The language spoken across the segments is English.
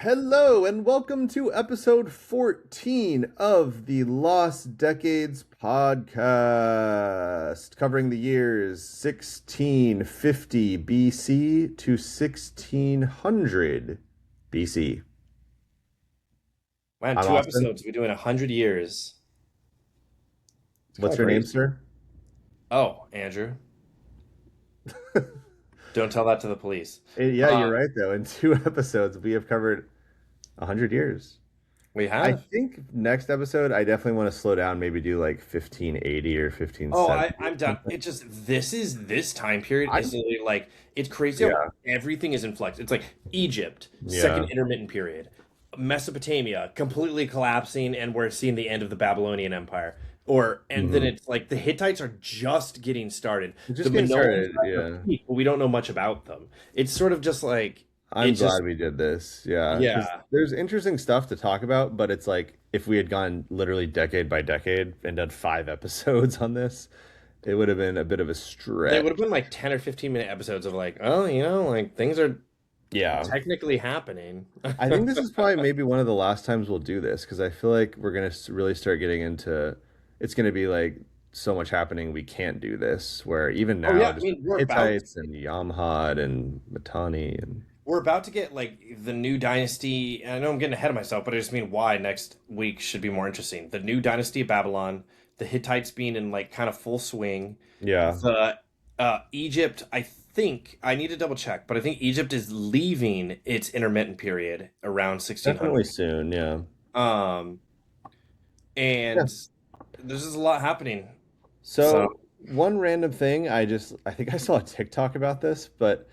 Hello and welcome to episode 14 of the Lost Decades podcast, covering the years 1650 BC to 1600 BC. Man, I'm two Austin. episodes. We're doing 100 years. It's kind What's of your name, crazy. sir? Oh, Andrew, don't tell that to the police. Yeah, you're Um, right, though. In two episodes, we have covered 100 years. we I have. think next episode, I definitely want to slow down, maybe do like 1580 or Oh, 1570 or I'm done. something. It just this time period is I'm, literally like it's crazy how yeah, everything is in flux. It's like Egypt, second yeah. intermittent period, Mesopotamia completely collapsing, and we're seeing the end of the Babylonian Empire. And then Mhm. it's like the Hittites are just getting started. We're The just getting Minoans started. are at their Yeah. peak, but we don't know much about them. It's sort of just like I'm it's just glad we did this. Yeah. Because yeah. there's interesting stuff to talk about, but it's like if we had gone literally decade by decade and done five episodes on this, it would have been a bit of a They would stretch. have been like 10 or 15-minute episodes of like, oh, like things are Yeah. technically happening. I think this is probably maybe one of the last times we'll do this because I feel like we're going to really start getting into it's going to be like so much happening we can't do this. Where even Oh now, yeah, I just with mean the Hittites and Yamhad and Mitanni and we're about to get like the new dynasty. And I know I'm getting ahead of myself, but I just mean why next week should be more interesting. The new dynasty of Babylon, the Hittites being in like kind of full swing. yeah, The Egypt, I think I need to double check, but I think Egypt is leaving its intermittent period around definitely 1600. soon. Yeah. Um, Yeah. and there's just a lot happening. So. So one random thing, I think I saw a TikTok about this, but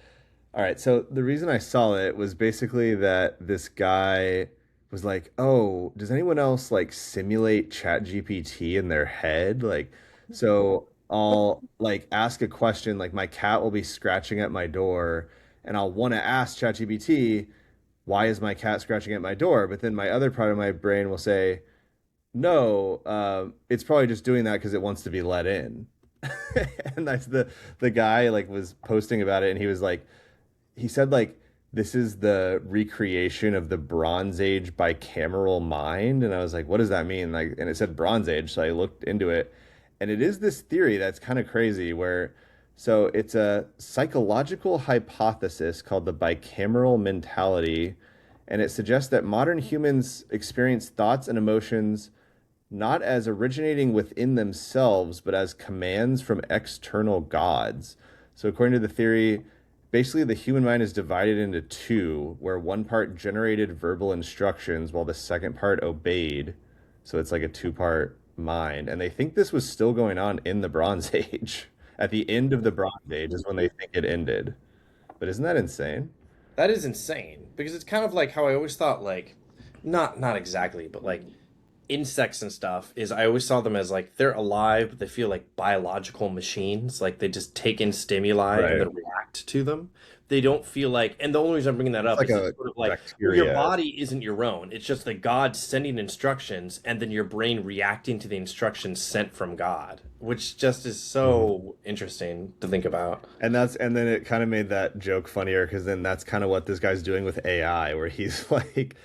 all right, so the reason I saw it was basically that this guy was like, "Oh, does anyone else like simulate Chat GPT in their head?" Like, so I'll like ask a question, like my cat will be scratching at my door, and I'll want to ask ChatGPT, "Why is my cat scratching at my door?" But then my other part of my brain will say, no, it's probably just doing that because it wants to be let in. And that's the guy like was posting about it, and he was like, he said like this is the recreation of the Bronze Age bicameral mind, and I was like, what does that mean? Like, and it said Bronze Age, so I looked into it, and it is this theory that's kind of crazy where. So it's a psychological hypothesis called the bicameral mentality, and it suggests that modern humans experience thoughts and emotions not as originating within themselves, but as commands from external gods. So, according to the theory, basically the human mind is divided into two, where one part generated verbal instructions while the second part obeyed. So, it's like a two-part mind. And they think this was still going on in the Bronze Age. At the end of the Bronze Age is when they think it ended. But isn't that insane? That is insane because it's kind of like how I always thought like not exactly, but like insects and stuff is I always saw them as like they're alive, but they feel like biological machines. Like they just take in stimuli and Right. then react to them. They don't feel like, and the only reason I'm bringing that It's up like is it's a sort of like well, your bacteria. body isn't your own. It's just the God sending instructions and then your brain reacting to the instructions sent from God, which just is Mhm. so interesting to think about. And then it kind of made that joke funnier because then that's kind of what this guy's doing with AI, where he's like,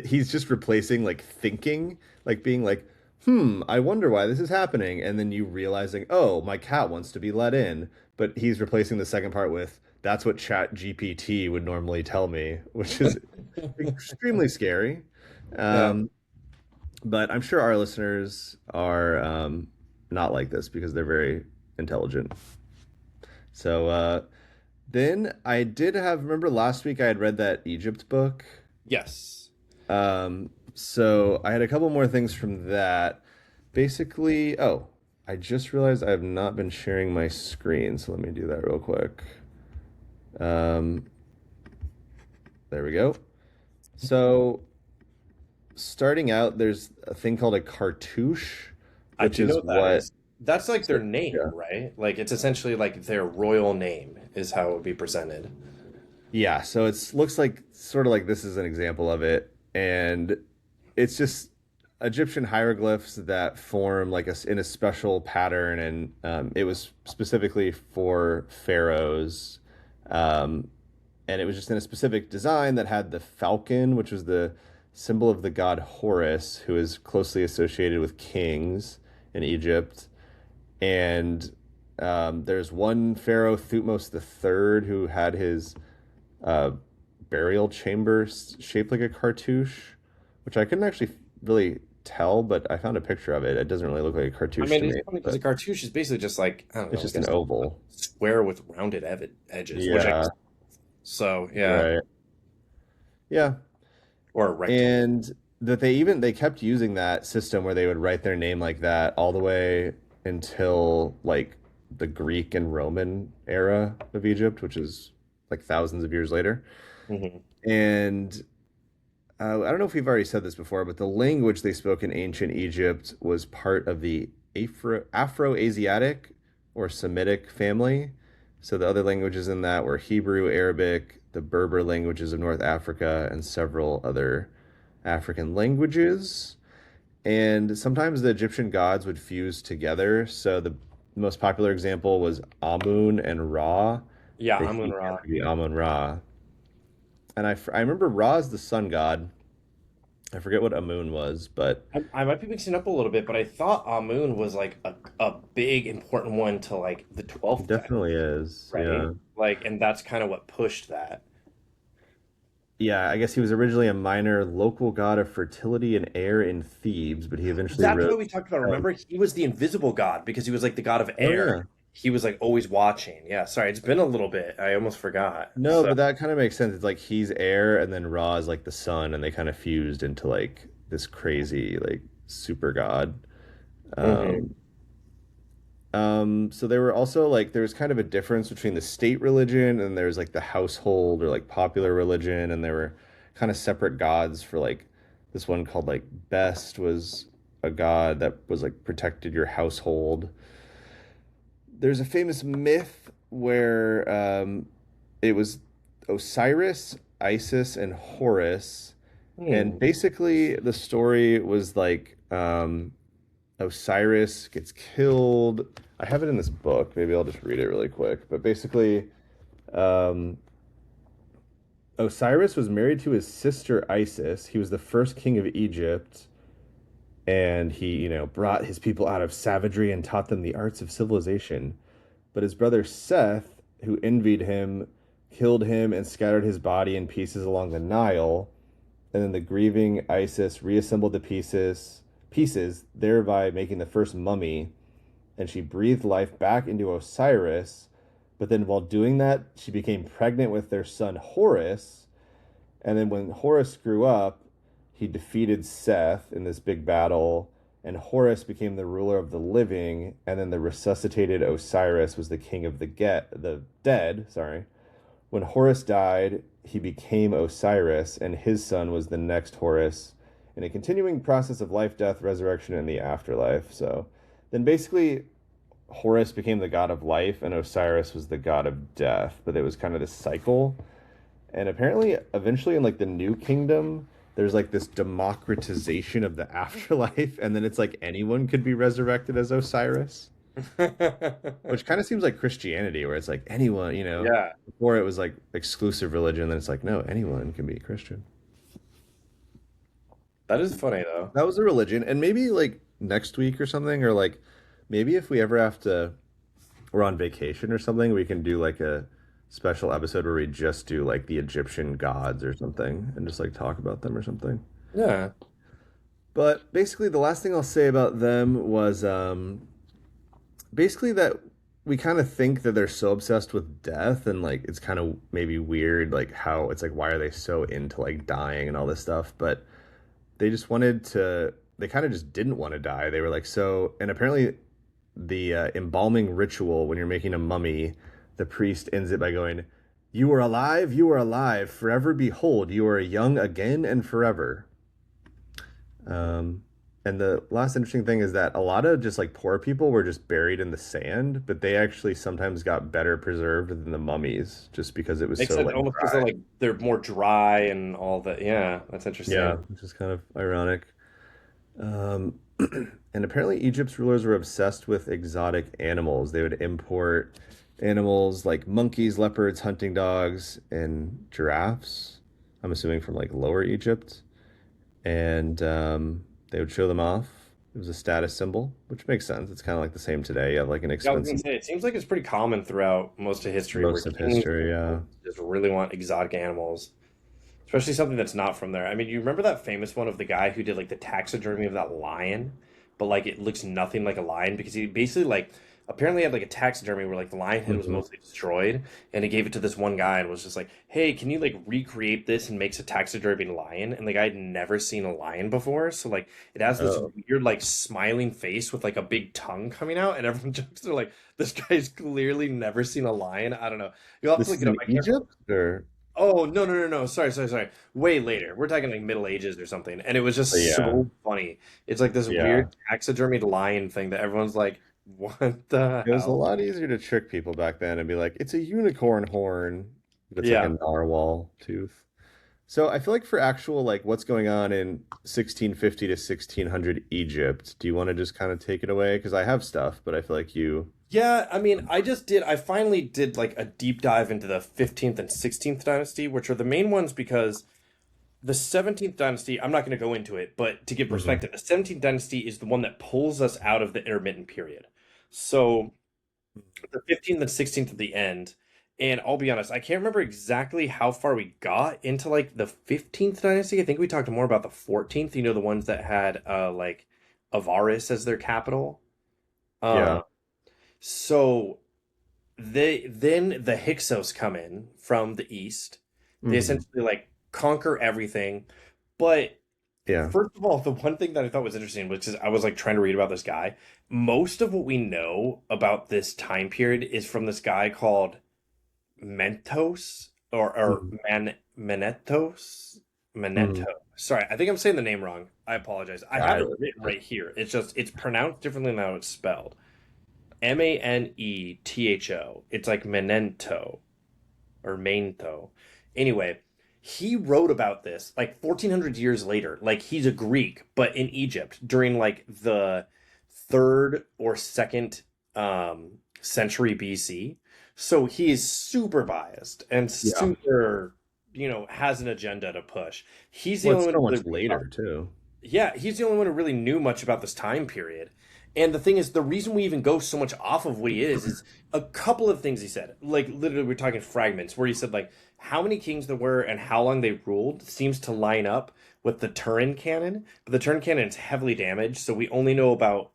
he's just replacing like thinking, like being like, I wonder why this is happening, and then you realizing, oh, my cat wants to be let in, but he's replacing the second part with, that's what Chat GPT would normally tell me, which is extremely scary. Yeah. Um, but I'm sure our listeners are not like this because they're very intelligent. So then I did have, remember last week I had read that Egypt book. Yes. So I had a couple more things from that. Basically, oh, I just realized I have not been sharing my screen, so let me do that real quick. Um, there we go. So starting out, there's a thing called a cartouche, I which do know is what that what. is. That's like So, their name, yeah. right? Like it's essentially like their royal name is how it would be presented. Yeah, so it's looks like sort of like this is an example of it, and it's just Egyptian hieroglyphs that form like in a special pattern, and it was specifically for pharaohs, um, and it was just in a specific design that had the falcon, which was the symbol of the god Horus, who is closely associated with kings in Egypt. And there's one pharaoh, Thutmose the Third, who had his uh, burial chamber shaped like a cartouche, which I couldn't actually really tell, but I found a picture of it. It doesn't really look like a I cartouche mean, to it's me, funny because a but cartouche is basically just like, I don't it's know, I just an guess oval. square with rounded edges, which I Yeah, guess so, yeah, right. Yeah, or a rectangle. and that they kept using that system where they would write their name like that all the way until like the Greek and Roman era of Egypt, which is like thousands of years later. Hmm. And I don't know if we've already said this before, but the language they spoke in ancient Egypt was part of the Afro-Asiatic or Semitic family. So the other languages in that were Hebrew, Arabic, the Berber languages of North Africa, and several other African languages. And sometimes the Egyptian gods would fuse together. So the most popular example was Amun and Ra. Yeah, They Amun fused Ra. together to be Amun Ra. And I remember Ra is the sun god. I forget what Amun was, but I might be mixing up a little bit, but I thought Amun was like a big important one to like the he 12th family, definitely is. right? Yeah. Like, and that's kind of what pushed that. Yeah, I guess he was originally a minor local god of fertility and air in Thebes, but he eventually That's rose. what we talked about. Remember, he was the invisible god because he was like the god of Oh air. yeah. He was like always watching. Yeah, sorry, it's been a little bit. I almost forgot. No, So, but that kind of makes sense. It's like he's air and then Ra is like the sun, and they kind of fused into like this crazy like super god. mhm. Um, so there were also like there was kind of a difference between the state religion and there's like the household or like popular religion, and there were kind of separate gods for like this one called like Best was a god that was like protected your household. There's a famous myth where it was Osiris, Isis, and Horus, and Hmm. basically the story was like Osiris gets killed. I have it in this book. Maybe I'll just read it really quick. But basically, um, Osiris was married to his sister Isis. He was the first king of Egypt, and he, brought his people out of savagery and taught them the arts of civilization. But his brother Seth, who envied him, killed him and scattered his body in pieces along the Nile. And then the grieving Isis reassembled the pieces, thereby making the first mummy, and she breathed life back into Osiris. But then while doing that, she became pregnant with their son Horus. And then when Horus grew up, he defeated Seth in this big battle, and Horus became the ruler of the living, and then the resuscitated Osiris was the king of the dead, sorry. When Horus died, he became Osiris, and his son was the next Horus in a continuing process of life, death, resurrection, and the afterlife. So then basically, Horus became the god of life, and Osiris was the god of death. But it was kind of this cycle. And apparently, eventually, in like the New Kingdom, there's like this democratization of the afterlife, and then it's like anyone could be resurrected as Osiris, which kind of seems like Christianity, where it's like anyone, Yeah, before it was like exclusive religion, then it's like no, anyone can be Christian. that is funny though. That was a religion, and maybe like next week or something, or like maybe if we ever have to, we're on vacation or something, we can do like a special episode where we just do like the Egyptian gods or something, and just like talk about them or something. Yeah. But basically, the last thing I'll say about them was basically that we kind of think that they're so obsessed with death, and like it's kind of maybe weird, like how it's like why are they so into like dying and all this stuff, but they just wanted to they kind of just didn't want to die. They were like so, and apparently the embalming ritual when you're making a mummy, the priest ends it by going, you are alive forever, behold you are young again and forever. um and the last interesting thing is that a lot of just like poor people were just buried in the sand, but they actually sometimes got better preserved than the mummies just because it was Makes so sense like almost because dry. they're more dry and all that. Yeah, that's Yeah, interesting. which is kind of ironic. And apparently, Egypt's rulers were obsessed with exotic animals. They would import animals like monkeys, leopards, hunting dogs, and giraffes. I'm assuming from like Lower Egypt, and they would show them off. It was a status symbol, which makes sense. It's kind of like the same today. You have like an Yeah, I was gonna expensive say it seems like it's pretty common throughout most of history where most of kings history. just really want exotic animals, especially something that's not from there. I mean, you remember that famous one of the guy who did like the taxidermy of that lion, but like it looks nothing like a lion because he basically like apparently had like a taxidermy where like the lion head was Hmm. mostly destroyed, and he gave it to this one guy and was just like, "Hey, can you like recreate this and makes a taxidermy lion?" And the guy had never seen a lion before, so like it has this Oh, weird like smiling face with like a big tongue coming out, and everyone jokes they're like, "This guy's clearly never seen a lion." I don't know. You'll have to this look is it up. in I can't. Egypt, or Oh, no, no, no, no. Sorry, sorry, sorry. Way later. We're talking like Middle Ages or something. And it was just yeah, so funny. It's like this yeah. weird taxidermied lion thing that everyone's like, what the It was a hell? lot easier to trick people back then and be like, it's a unicorn horn, but it's like a Yeah. narwhal tooth. So I feel like for actual like what's going on in 1650 to 1600 Egypt, do you want to just kind of take it away? Because I have stuff, but I feel like you. Yeah, I mean, I finally did like a deep dive into the 15th and 16th dynasty, which are the main ones because the 17th dynasty, I'm not going to go into it, but to give Mhm. perspective, the 17th dynasty is the one that pulls us out of the intermittent period. So the 15th and 16th at the end. And I'll be honest, I can't remember exactly how far we got into like the 15th dynasty. I think we talked more about the 14th, the ones that had like Avaris as their capital. Yeah. Uh so they then the Hyksos come in from the east. They Hmm. essentially like conquer everything. But Yeah. first of all, the one thing that I thought was interesting, which is I was like trying to read about this guy. Most of what we know about this time period is from this guy called Mentos or Mhm. Menetos Mhm. Meneto. Sorry, I think I'm saying the name wrong. I apologize. I have I it written right here. It's just it's pronounced differently than how it's spelled. Manetho. It's like Menento or Mainto. Anyway, he wrote about this like 1400 years later. Like he's a Greek, but in Egypt during like the third or second century BC. So he is super biased and yeah. super, has an agenda to push. He's the Well, only it's one so who much really later too. yeah, he's the only one who really knew much about this time period. And the thing is, the reason we even go so much off of what he is a couple of things he said. Like literally, we're talking fragments where he said like how many kings there were and how long they ruled seems to line up with the Turin canon, but the Turin canon is heavily damaged, so we only know about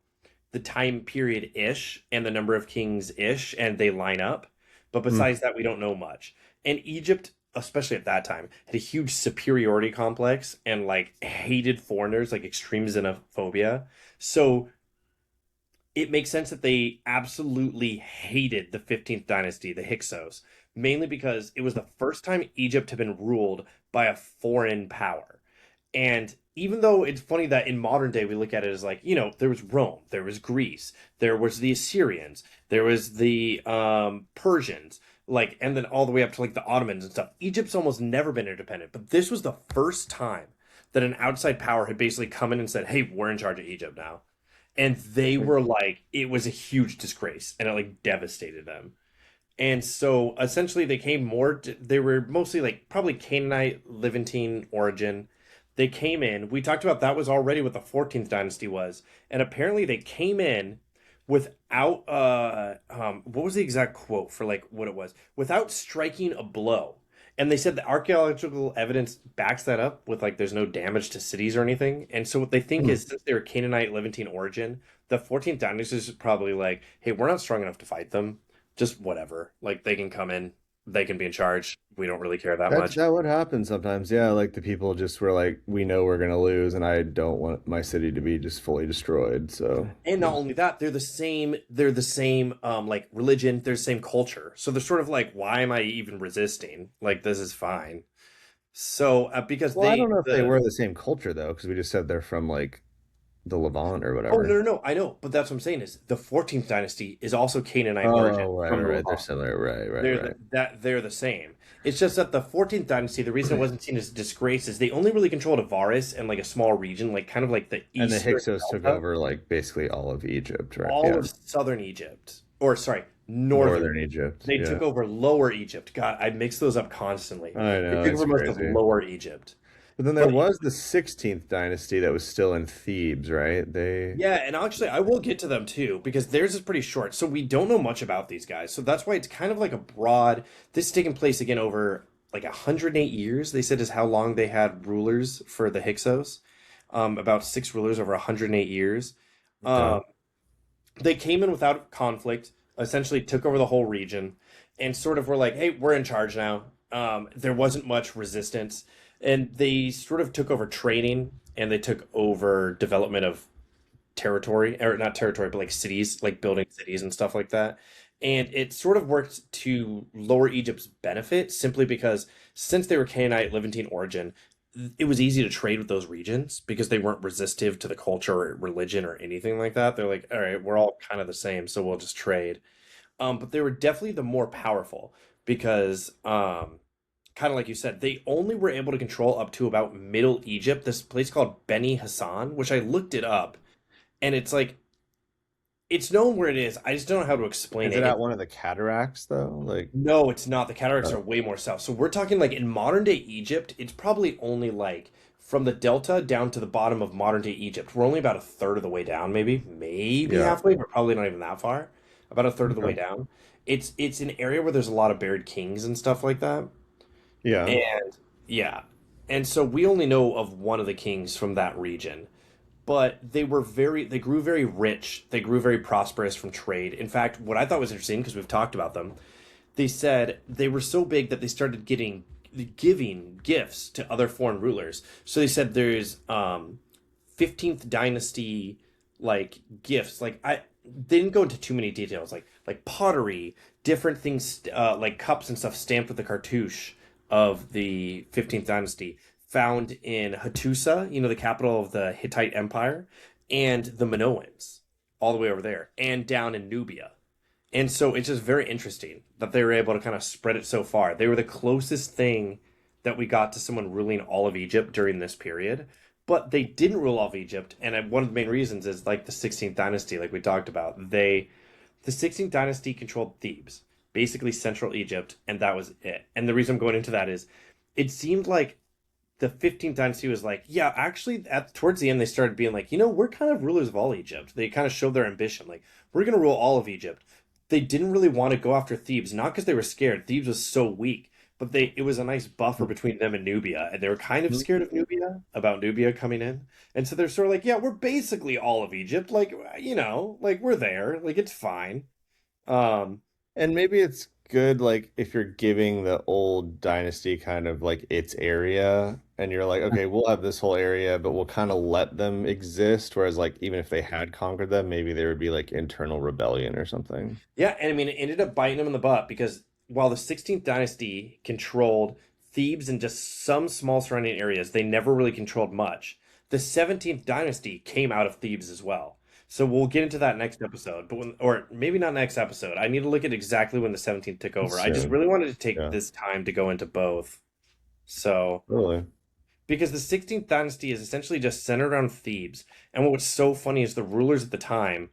the time period ish and the number of kings ish, and they line up. But Mm. besides that, we don't know much. And Egypt, especially at that time, had a huge superiority complex and like hated foreigners, like extreme xenophobia. So it makes sense that they absolutely hated the 15th dynasty, the Hyksos, mainly because it was the first time Egypt had been ruled by a foreign power. And even though it's funny that in modern day we look at it as like, there was Rome, there was Greece, there was the Assyrians, there was the Persians, like, and then all the way up to like the Ottomans and stuff. Egypt's almost never been independent, but this was the first time that an outside power had basically come in and said, "Hey, we're in charge of Egypt now." And they were like, it was a huge disgrace, and it like devastated them. And so essentially, they were mostly like probably Canaanite, Levantine origin. They came in. We talked about that was already what the 14th dynasty was. And apparently, they came in without, what was the exact quote for like what it was? Without striking a blow. And they said the archaeological evidence backs that up with like there's no damage to cities or anything. And so what they think Mm. is since they're Canaanite, Levantine origin, the 14th dynasty is probably like, hey, we're not strong enough to fight them, just whatever. Like they can come in, they can be in charge. We don't really care that That much. that would happen sometimes. Yeah, like the people just were like, we know we're gonna lose, and I don't want my city to be just fully destroyed. So And not only that, they're the same like religion, they're the same culture. So they're sort of like, why am I even resisting? Like this is fine. So because well, I don't know if they the were the same culture though, because we just said they're from like the Levant or oh no whatever. no no, I know, but that's what I'm saying is the 14th dynasty is also Canaanite origin Oh, right, from right, the right. They're Levant. similar. Right, right, right. They're the same. It's just that the 14th dynasty, the reason it wasn't seen as a disgrace is they only really controlled Avaris and like a small region, like kind of like the And the eastern Hyksos took delta, over like basically all of Egypt, right? all Yeah. of southern Egypt, or sorry, northern. Northern Egypt. They Yeah. took over Lower Egypt. God, I mix those up constantly. I They know, took it's over most of crazy. Lower Egypt. But then there But was the 16th dynasty that was still in Thebes, right? They yeah, and actually, I will get to them too because theirs is pretty short. So we don't know much about these guys. So that's why it's kind of like a broad. This is taking place again over like 108 years. They said is how long they had rulers for the Hyksos. About six rulers over 108 years. okay. Um, they came in without conflict, essentially took over the whole region, and sort of were like, "Hey, we're in charge now." There wasn't much resistance, and they sort of took over trading and they took over development of territory, or not territory, but like cities, like building cities and stuff like that. And it sort of worked to Lower Egypt's benefit simply because since they were Canaanite Levantine origin, it was easy to trade with those regions because they weren't resistive to the culture or religion or anything like that. They're like, all right, we're all kind of the same, so we'll just trade. But they were definitely the more powerful because, kind of like you said, they only were able to control up to about Middle Egypt, this place called Beni Hassan, which I looked it up and it's like it's known where it is. I just don't know how to explain Is it it. at one of the cataracts though? Like, No, it's not. The cataracts are oh, way more south. So we're talking like in modern day Egypt, it's probably only like from the delta down to the bottom of modern day Egypt. We're only about a third of the way down, maybe yeah. halfway, but probably not even that far. About a third of the way Okay. down. It's an area where there's a lot of buried kings and stuff like that. Yeah. And yeah. And so we only know of one of the kings from that region. But they grew very rich. They grew very prosperous from trade. In fact, what I thought was interesting, because we've talked about them, they said they were so big that they started giving gifts to other foreign rulers. So they said there's 15th dynasty like gifts. Like they didn't go into too many details, like pottery, different things, like cups and stuff stamped with the cartouche of the 15th dynasty found in Hattusa, the capital of the Hittite Empire, and the Minoans, all the way over there, and down in Nubia. And so it's just very interesting that they were able to kind of spread it so far. They were the closest thing that we got to someone ruling all of Egypt during this period, but they didn't rule all of Egypt. And one of the main reasons is like the 16th dynasty, like we talked about. The 16th dynasty controlled Thebes, basically central Egypt, and that was it. And the reason I'm going into that is it seemed like the 15th dynasty was like, yeah, actually, towards the end, they started being like, we're kind of rulers of all Egypt. They kind of showed their ambition, like, we're going to rule all of Egypt. They didn't really want to go after Thebes, not because they were scared. Thebes was so weak, but it was a nice buffer between them and Nubia, and they were kind of scared of Nubia, about Nubia coming in. And so they're sort of like, yeah, we're basically all of Egypt, like, like we're there, like it's fine. Um, And maybe it's good, like, if you're giving the old dynasty kind of like its area, and you're like, okay, we'll have this whole area, but we'll kind of let them exist. Whereas, like, even if they had conquered them, maybe there would be like internal rebellion or something. Yeah, and I mean, it ended up biting them in the butt because while the 16th dynasty controlled Thebes and just some small surrounding areas, they never really controlled much. The 17th dynasty came out of Thebes as well. So we'll get into that next episode, or maybe not next episode. I need to look at exactly when the 17th took over. I just Soon. really wanted to take Yeah. this time to go into both. So, Really? because the 16th dynasty is essentially just centered around Thebes, and what was so funny is the rulers at the time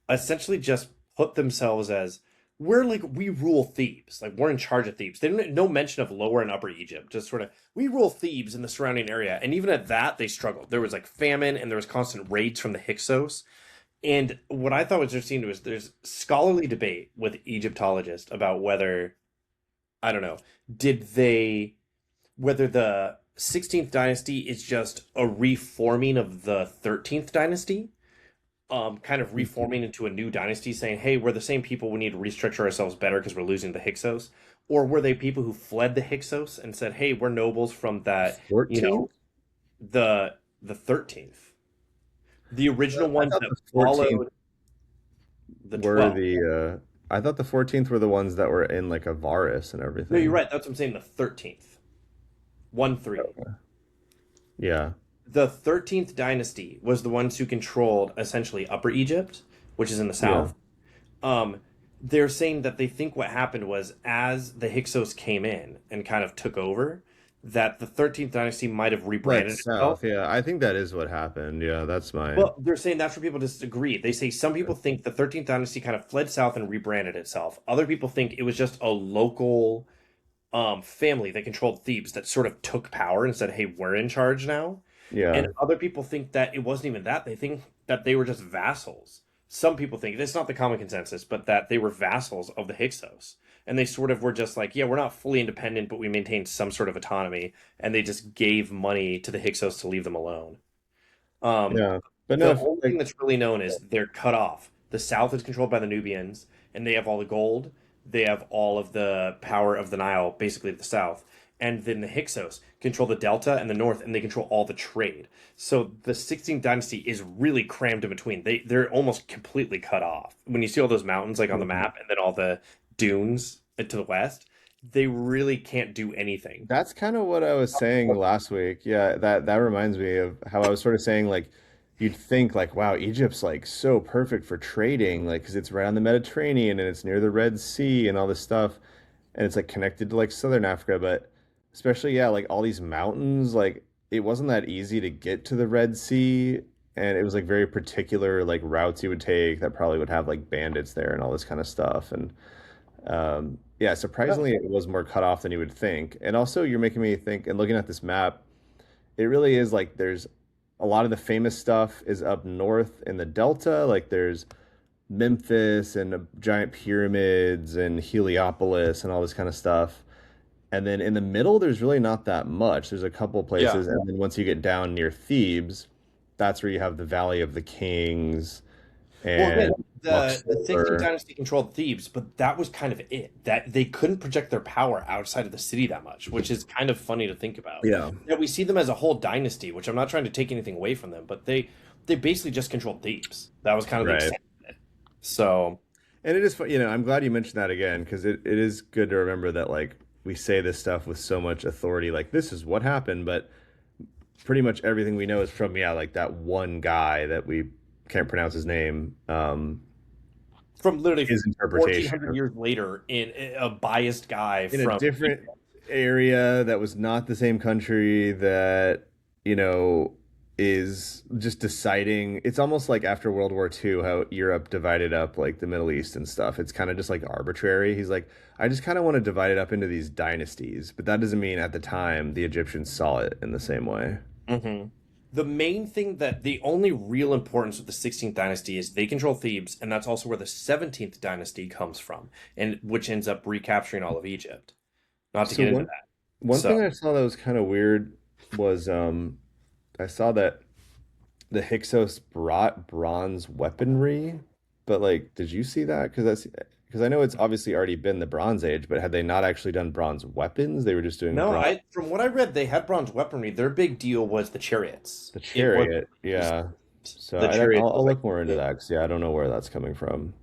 essentially just put themselves as we rule Thebes, like we're in charge of Thebes. They didn't no mention of Lower and Upper Egypt, just sort of we rule Thebes and the surrounding area. And even at that, they struggled. There was like famine and there was constant raids from the Hyksos. And what I thought was interesting was there's scholarly debate with Egyptologists about whether I don't know, did they whether the 16th dynasty is just a reforming of the 13th dynasty, kind of reforming into a new dynasty, saying, "Hey, we're the same people. We need to restructure ourselves better because we're losing the Hyksos." Or were they people who fled the Hyksos and said, "Hey, we're nobles from that, you 14th? know, the 13th, the original I ones thought that the 14th followed the were 12." I thought the 14th were the ones that were in like Avaris and No, you're everything. right. That's what I'm saying. The 13th, 1-3. Okay. Yeah. The 13th dynasty was the ones who controlled essentially Upper Egypt, which is in the Yeah. south. Um, they're saying that they think what happened was as the Hyksos came in and kind of took over, that the 13th dynasty might have Fled rebranded itself. south. Yeah, I think that is what happened. Yeah, that's my. Well, they're saying that's where people disagree. They say some people think the 13th dynasty kind of fled south and rebranded itself. Other people think it was just a local family that controlled Thebes that sort of took power and said, "Hey, we're in charge now." Yeah, And other people think that it wasn't even that. They think that they were just vassals. Some people think it's not the common consensus, but that they were vassals of the Hyksos. And they sort of were just like, yeah, we're not fully independent, but we maintained some sort of autonomy. And they just gave money to the Hyksos to leave them alone. Um, yeah, but no, the only thing that's really known is they're cut off. The south is controlled by the Nubians, and they have all the gold. They have all of the power of the Nile, basically to the south. And then the Hyksos control the delta and the north, and they control all the trade. So the 16th dynasty is really crammed in between. They're almost completely cut off. When you see all those mountains like on the map, and then all the dunes to the west, they really can't do anything. that's kind of what I was saying last week. Yeah, that reminds me of how I was sort of saying like you'd think like wow, Egypt's like so perfect for trading like because it's right on the Mediterranean and it's near the Red Sea and all this stuff and it's like connected to like southern Africa, but especially yeah, like all these mountains like it wasn't that easy to get to the Red Sea and it was like very particular like routes you would take that probably would have like bandits there and all this kind of stuff and yeah, surprisingly, it was more cut off than you would think. And also, you're making me think, and looking at this map, it really is like there's a lot of the famous stuff is up north in the Delta. Like there's Memphis and giant pyramids and Heliopolis and all this kind of stuff. And then in the middle, there's really not that much. There's a couple Yeah. places. And then once you get down near Thebes, that's where you have the Valley of the Kings Well, again, and the 16th Luxor. dynasty controlled Thebes, but that was kind of it. That they couldn't project their power outside of the city that much, which is kind of funny to think about. Yeah. Yeah, we see them as a whole dynasty, which I'm not trying to take anything away from them, but they basically just controlled Thebes. That was kind of the Right. extent of it. So, And it is, I'm glad you mentioned that again because it is good to remember that like we say this stuff with so much authority, like this is what happened, but pretty much everything we know is from yeah, like that one guy that we can't pronounce his name. from literally His interpretation 1400 years later, in a biased guy in a from different area that was not the same country that you know is just deciding. It's almost like after World War II, how Europe divided up like the Middle East and stuff. It's kind of just like arbitrary. He's like, I just kind of want to divide it up into these dynasties, but that doesn't mean at the time the Egyptians saw it in the same way. Mhm. The main thing that the only real importance of the 16th dynasty is they control Thebes, and that's also where the 17th dynasty comes from, and which ends up recapturing all of Egypt. Not to So get into one that. one thing So, I saw that was kind of weird was I saw that the Hyksos brought bronze weaponry, but like, did you see that? Because I know it's obviously already been the Bronze Age, but had they not actually done bronze weapons? They were just doing no, bronze I from what I read, they had bronze weaponry. Their big deal was the chariots. the It was chariot. Yeah. So the chariots I'll was like look more into that because yeah, I don't know where that's coming from.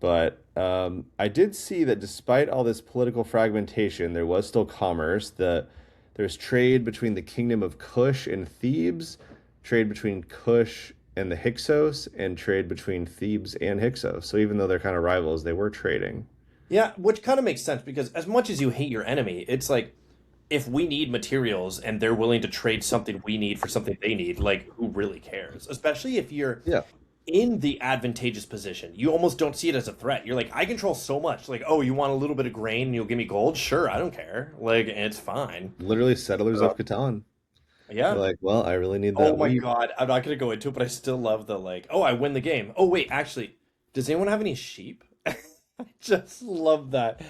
But I did see that despite all this political fragmentation, there was still commerce. There's trade between the kingdom of Kush and Thebes, trade between Kush and the Hyksos, and trade between Thebes and Hyksos. So even though they're kind of rivals, they were trading. yeah, which kind of makes sense because as much as you hate your enemy, it's like if we need materials and they're willing to trade something we need for something they need, like who really cares? Especially if you're Yeah. in the advantageous position. You almost don't see it as a threat. You're like, I control so much. Like, oh, you want a little bit of grain and you'll give me gold? Sure, I don't care. Like, it's fine. Literally settlers Uh, of Catan. They're yeah. like, well, I really need Oh that my wheat. God. I'm not gonna go into it, but I still love the like, oh, I win the game. Oh wait, actually, does anyone have any sheep? I just love that.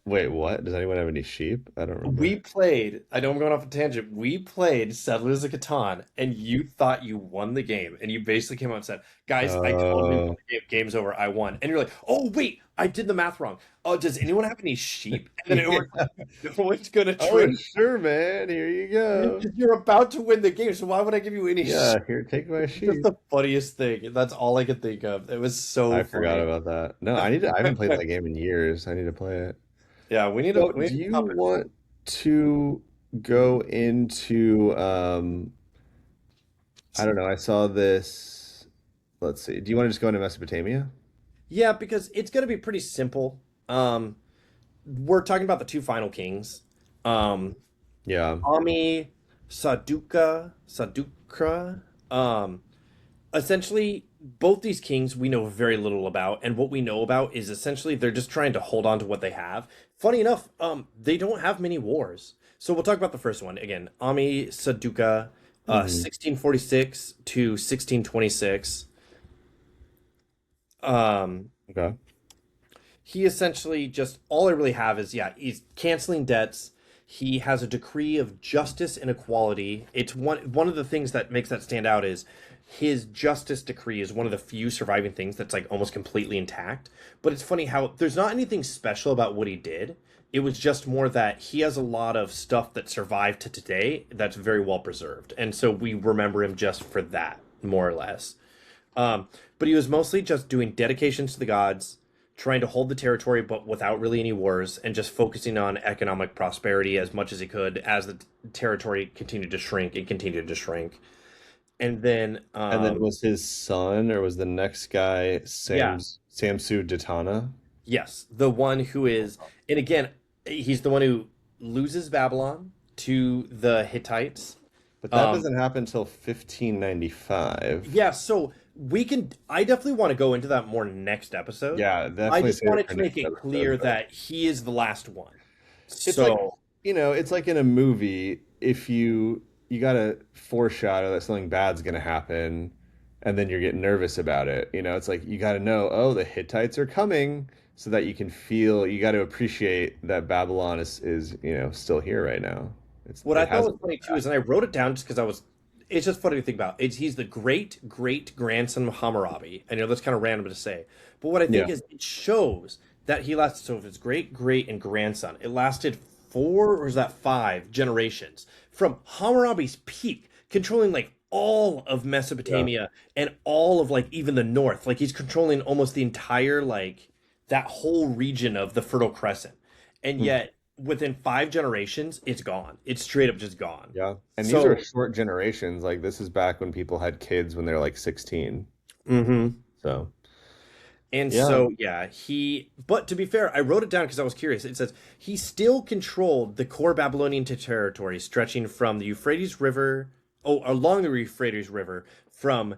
Wait, what? Does anyone have any sheep? I don't We remember. played, I know I'm going off a tangent. We played Settlers of Catan, and you thought you won the game. And you basically came out and said, guys, I totally won Oh, the game. Game's over. I won. And you're like, oh, wait, I did the math wrong. Oh, does anyone have any sheep? And then it was yeah. like, no one's going to Oh, trade. sure, man. Here you go. You're about to win the game, so why would I give you any sheep? Yeah, here, take my It's just sheep. the funniest thing. That's all I could think of. It was so I forgot funny. about that. No, I need to. I haven't played that game in years. I need to play it. Yeah, So, we need do to you stop it. want to go into? I don't know. I saw this. Let's see. Do you want to just go into Mesopotamia? Yeah, because it's going to be pretty simple. We're talking about the two final kings. Um, Yeah. Ami, Sadukra. Essentially, both these kings we know very little about, and what we know about is essentially they're just trying to hold on to what they have. Funny enough, they don't have many wars. So we'll talk about the first one again. Ami Saduka, Hmm. 1646 to 1626. Um, Okay. he essentially just all I really have is yeah, he's canceling debts. He has a decree of justice and equality. It's one of the things that makes that stand out is his justice decree is one of the few surviving things that's like almost completely intact. But it's funny how there's not anything special about what he did. It was just more that he has a lot of stuff that survived to today that's very well preserved. And so we remember him just for that, more or less. Um, but he was mostly just doing dedications to the gods, trying to hold the territory, but without really any wars, and just focusing on economic prosperity as much as he could as the territory continued to shrink and continued to shrink. And then, And then was his son, or was the next guy yeah, Samsu Ditana? yes, the one who is, and again, he's the one who loses Babylon to the Hittites. But that Um, doesn't happen until 1595. Yeah, so we can. I definitely want to go into that more next episode. Yeah, I definitely just save it wanted for to make next it episode. clear But that he is the last one. it's like, So, it's like in a movie, if you gotta foreshadow that something bad's gonna happen, and then you're getting nervous about it. It's like you gotta know, oh, the Hittites are coming, so that you can feel, you gotta appreciate that Babylon is still here right now. what I It thought was hasn't. funny too is, and I wrote it down just because I was. It's just funny to think about. He's the great great grandson of Hammurabi. I know that's kind of random to say, but what I think Yeah. is it shows that he lasted. So if it's great great and grandson, it lasted four or is that five generations from Hammurabi's peak, controlling like all of Yeah. Mesopotamia and all of like even the north. Like he's controlling almost the entire like that whole region of the Fertile Crescent, and Hmm. yet within five generations, it's gone. It's straight up just gone. Yeah. And these are So, short generations. Like this is back when people had kids when they're like 16. hmm So, and yeah. so yeah, but to be fair, I wrote it down because I was curious. It says he still controlled the core Babylonian territory stretching from the Euphrates River, oh, along the Euphrates River from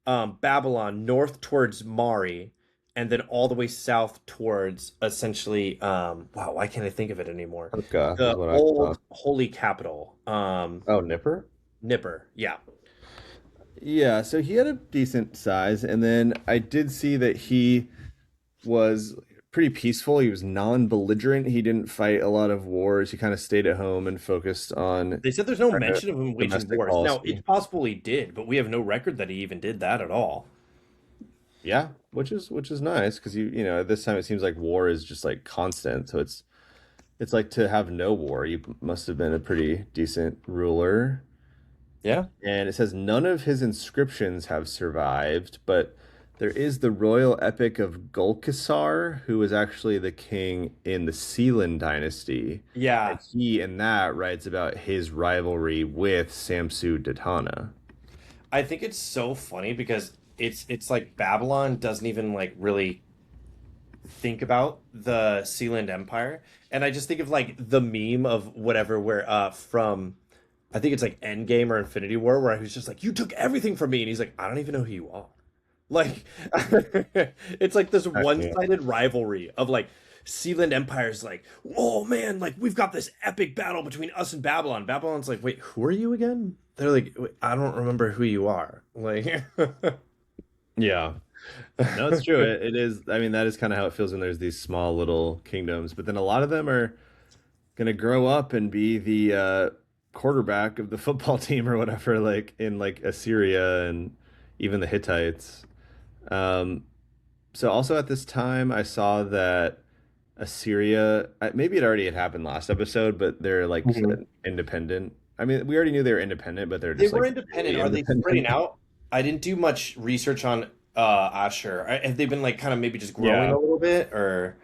Babylon north towards Mari, and then all the way south towards essentially, wow, why can't I think of it anymore? Hookah is The what I old thought. holy capital, Oh, Nipper? Nippur. Yeah. Yeah, so he had a decent size, and then I did see that he was pretty peaceful. He was non-belligerent. He didn't fight a lot of wars. He kind of stayed at home and focused on They said there's no kind of mention of him waging domestic wars. Now, it's policy. possible he did, but we have no record that he even did that at all. Yeah, which is nice because at this time it seems like war is just like constant. So it's like to have no war. You must have been a pretty decent ruler. Yeah. And it says none of his inscriptions have survived, but there is the royal epic of Gulkisar, who was actually the king in the Sealand dynasty. And Yeah. he, in that, writes about his rivalry with Samsu Datana. I think it's so funny because it's like Babylon doesn't even like really think about the Sealand Empire. And I just think of like the meme of whatever where from I think it's like Endgame or Infinity War where I was just like, you took everything from me, and he's like, I don't even know who you are. Like it's like this Yeah. one-sided rivalry of like Sealand Empire's like, oh man, like we've got this epic battle between us and Babylon. Babylon's like, wait, who are you again? They're like, "Wait, I don't remember who you are. Like, Yeah. No, it's true. It is. I mean, that is kind of how it feels when there's these small little kingdoms. But then a lot of them are going to grow up and be the quarterback of the football team or whatever, like in like Assyria and even the Hittites. Um, so also at this time, I saw that Assyria, maybe it already had happened last episode, but they're like Mhm. independent. I mean, we already knew they were independent, but they're They just were like independent. really Are they spreading independent. out? I didn't do much research on Asher. Have they been like kind of maybe just growing Yeah. a little bit or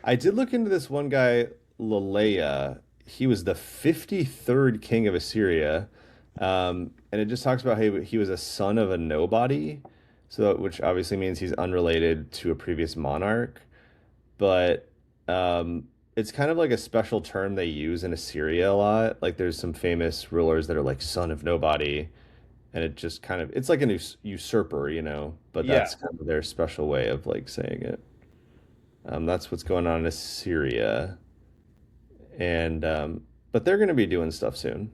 I did look into this one guy, Laleia. He was the 53rd king of Assyria. And it just talks about how he was a son of a nobody. So, which obviously means he's unrelated to a previous monarch. But it's kind of like a special term they use in Assyria a lot. Like there's some famous rulers that are like son of nobody, and it just kind of it's like an usurper, but Yeah. that's kind of their special way of like saying it. That's what's going on in Assyria, and but they're going to be doing stuff soon.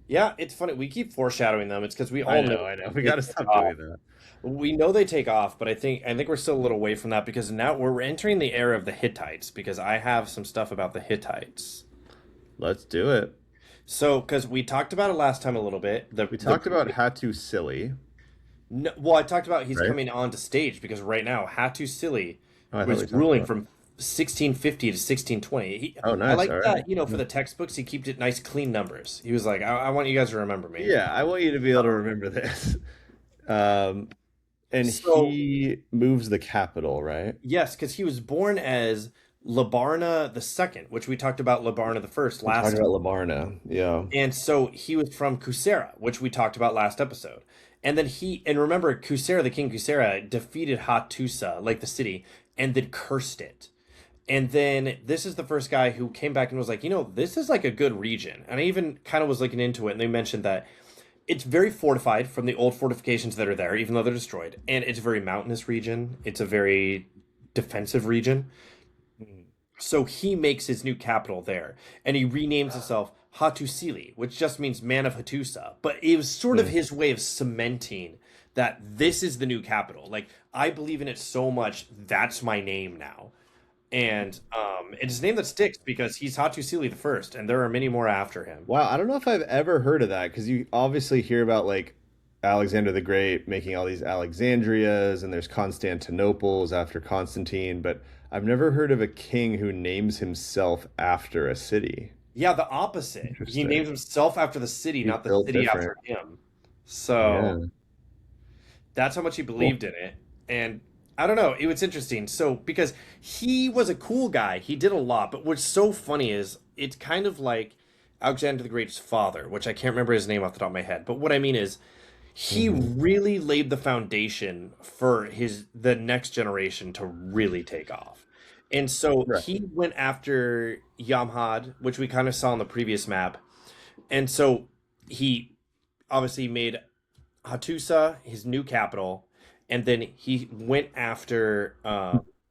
Yeah, it's funny. We keep foreshadowing them. It's because we all know I know. We they got to take stop doing off. that. We know they take off, but I think we're still a little away from that because now we're entering the era of the Hittites because I have some stuff about the Hittites. Let's do it. So, because we talked about it last time a little bit, We talked about Hatu Silly, no, well, I talked about he's right? coming onto stage because right now Hattusili Oh, I thought we was talked ruling about. from 1650 to 1620. Oh, I nice. like All right. that, for the textbooks, he kept it nice, clean numbers. He was like, I want you guys to remember me. Yeah, I want you to be able to remember this. Um, and So, he moves the capital, right? yes, because he was born as Labarna the Second, which we talked about Labarna the First We talked last. about Labarna. Yeah. And so he was from Kusera, which we talked about last episode. And then and remember, Kusera, the king Kusera, defeated Hattusa, like the city, and then cursed it. And then this is the first guy who came back and was like, this is like a good region. And I even kind of was looking into it, and they mentioned that it's very fortified from the old fortifications that are there, even though they're destroyed. And it's a very mountainous region. It's a very defensive region. So he makes his new capital there, and he renames himself Hattusili, which just means man of Hattusa. But it was sort of Hmm. his way of cementing that this is the new capital. Like, I believe in it so much, that's my name now. And it's his name that sticks because he's Hattusili the first, and there are many more after him. Wow, I don't know if I've ever heard of that because you obviously hear about like Alexander the Great making all these Alexandrias and there's Constantinople's after Constantine, but I've never heard of a king who names himself after a city. Yeah, the opposite. He names Interesting. himself after the city, He's not the built city different. after him. Yeah. So that's how much he Cool. believed in it. And I don't know, it was interesting. So because he was a cool guy, he did a lot. But what's so funny is it's kind of like Alexander the Great's father, which I can't remember his name off the top of my head. But what I mean is he Hmm. really laid the foundation for the next generation to really take off. And so Right. he went after Yamhad, which we kind of saw on the previous map. And so he obviously made Hattusa his new capital, and then he went after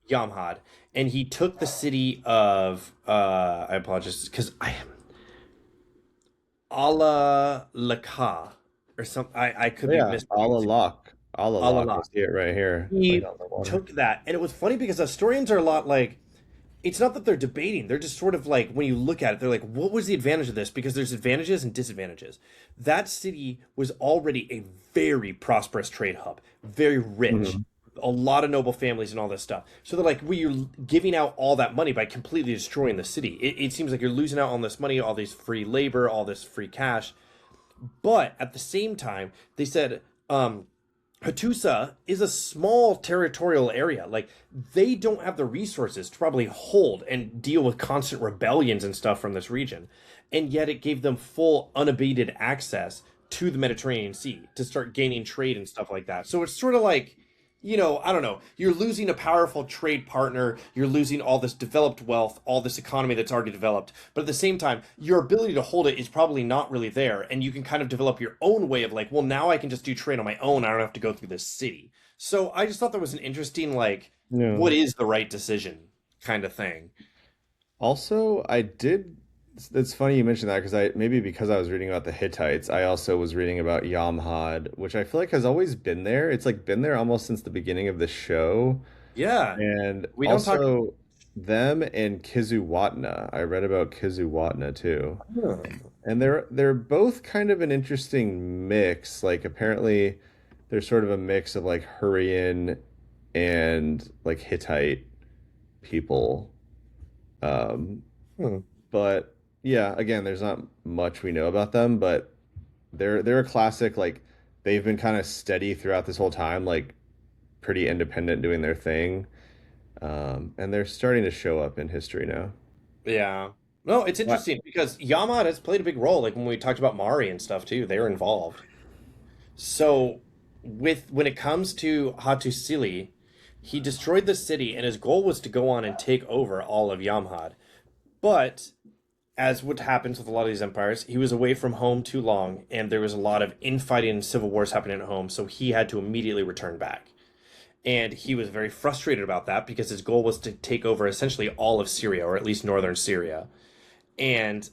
Yamhad, and he took the city of I apologize because I am Ala Laka or some I could be Yeah, mispronouncing Allah lock. I Ala. see it right here, like He on the water. took that, and it was funny because historians are a lot like it's not that they're debating, they're just sort of like when you look at it they're like what was the advantage of this because there's advantages and disadvantages. That city was already a very prosperous trade hub, very rich, Mhm. a lot of noble families and all this stuff. So they're like, well, you're giving out all that money by completely destroying the city. It seems like you're losing out on this money, all this free labor, all this free cash. But at the same time, they said Hattusa is a small territorial area. Like they don't have the resources to probably hold and deal with constant rebellions and stuff from this region. And yet it gave them full unabated access to the Mediterranean Sea to start gaining trade and stuff like that. So it's sort of like, I don't know, you're losing a powerful trade partner, you're losing all this developed wealth, all this economy that's already developed, but at the same time, your ability to hold it is probably not really there, and you can kind of develop your own way of like, well, now I can just do trade on my own, I don't have to go through this city. So I just thought that was an interesting, like, Yeah. what is the right decision kind of thing. Also, I did. It's funny you mentioned that because because I was reading about the Hittites, I also was reading about Yamhad, which I feel like has always been there. It's like been there almost since the beginning of the show, Yeah, and we don't talk. also them and Kizuwatna. I read about Kizuwatna too, and they're both kind of an interesting mix. Like apparently, they're sort of a mix of like Hurrian and like Hittite people. Um, Hmm. but yeah, again, there's not much we know about them, but they're a classic. Like they've been kind of steady throughout this whole time, like pretty independent, doing their thing, and they're starting to show up in history now. Yeah. No, it's What? interesting because Yamad has played a big role. Like when we talked about Mari and stuff too, they were involved. So, when it comes to Hattusili, he destroyed the city, and his goal was to go on and take over all of Yamhad. But as what happens with a lot of these empires, he was away from home too long, and there was a lot of infighting and civil wars happening at home, so he had to immediately return back. And he was very frustrated about that because his goal was to take over essentially all of Syria, or at least northern Syria. And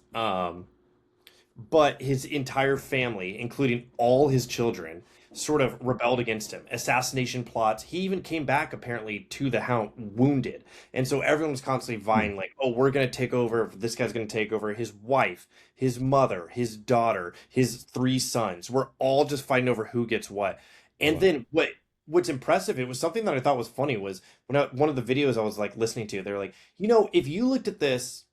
but his entire family, including all his children, sort of rebelled against him. Assassination plots. He even came back apparently to the Hound wounded, and so everyone was constantly vying, like, "Oh, we're gonna take over. This guy's gonna take over." His wife, his mother, his daughter, his three sons were all just fighting over who gets what. And Wow. then what's impressive, it was something that I thought was funny, was one of the videos I was like listening to, they were like, if you looked at this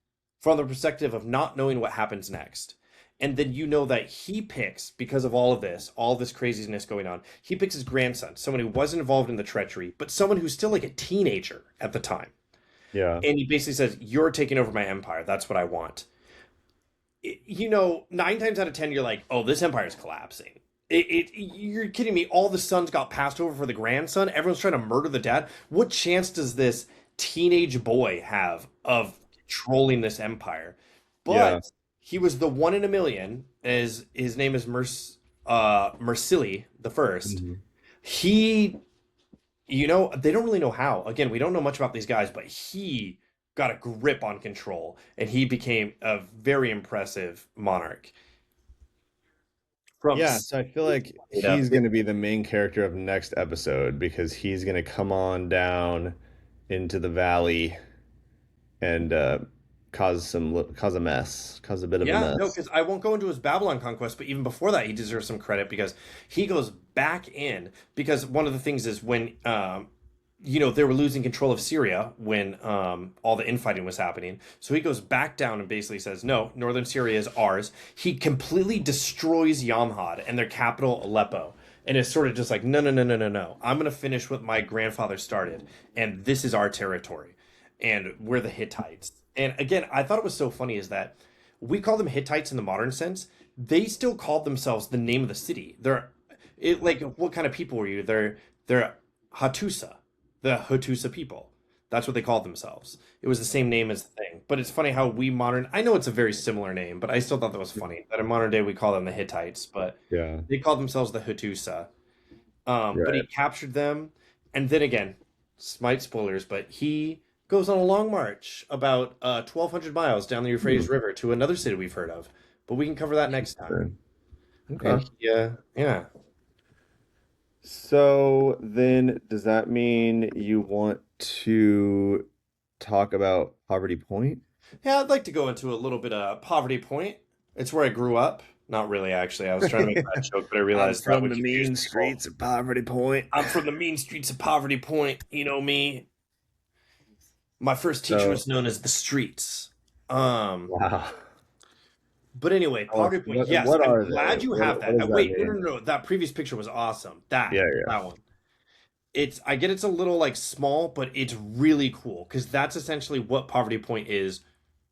from the perspective of not knowing what happens next, and then that he picks, because of all this craziness going on, he picks his grandson, someone who wasn't involved in the treachery, but someone who's still like a teenager at the time. Yeah. And he basically says, "You're taking over my empire. That's what I want." 9 times out of 10, you're like, "Oh, this empire is collapsing." You're kidding me. All the sons got passed over for the grandson. Everyone's trying to murder the dad. What chance does this teenage boy have of controlling this empire? Yeah. But he was the one in a million, as his name is Mercilli the First. Mhm. He, they don't really know how. Again, we don't know much about these guys, but he got a grip on control, and he became a very impressive monarch. From Yeah, so I feel like yeah, he's going to be the main character of next episode because he's going to come on down into the valley and cause a mess, cause a bit of a yeah, no, mess. because I won't go into his Babylon conquest, but even before that, he deserves some credit because he goes back in. Because one of the things is when they were losing control of Syria when all the infighting was happening. So he goes back down and basically says, "No, northern Syria is ours." He completely destroys Yamhad and their capital, Aleppo. And it's sort of just like, no, no, no, no, no, no. I'm going to finish what my grandfather started. And this is our territory. And we're the Hittites. And again, I thought it was so funny is that we call them Hittites in the modern sense. They still called themselves the name of the city. Like, what kind of people were you? They're Hattusa, the Hattusa people. That's what they called themselves. It was the same name as the thing. But it's funny how I know it's a very similar name, but I still thought that was funny that in modern day we call them the Hittites, but Yeah, they called themselves the Hattusa. But he right. captured them, and then again, slight spoilers, but he goes on a long march about 1,200 miles down the Hmm, Euphrates River to another city we've heard of. But we can cover that next time. interesting. And Okay. yeah. So then does that mean you want to talk about Poverty Point? Yeah, I'd like to go into a little bit of Poverty Point. It's where I grew up. Not really, actually. I was trying to make that joke, but I I'm realized that from would the confuse mean people. streets of Poverty Point. I'm from the mean streets of Poverty Point. You know me. My first teacher So, was known as the Streets. Um, wow. but anyway, Tell us, Poverty Point. Yes, what I'm are they? glad you have What that. does that Wait, no, no, mean? no, no. That previous picture was awesome. That Yeah, that one. I get it's a little like small, but it's really cool because that's essentially what Poverty Point is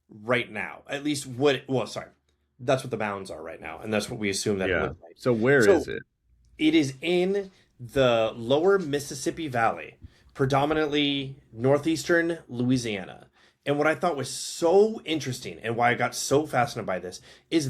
right now. At least well, sorry. That's what the mounds are right now, and that's what we assume that it yeah. looks like. So where So is it? it is in the lower Mississippi Valley, predominantly northeastern Louisiana. And what I thought was so interesting and why I got so fascinated by this is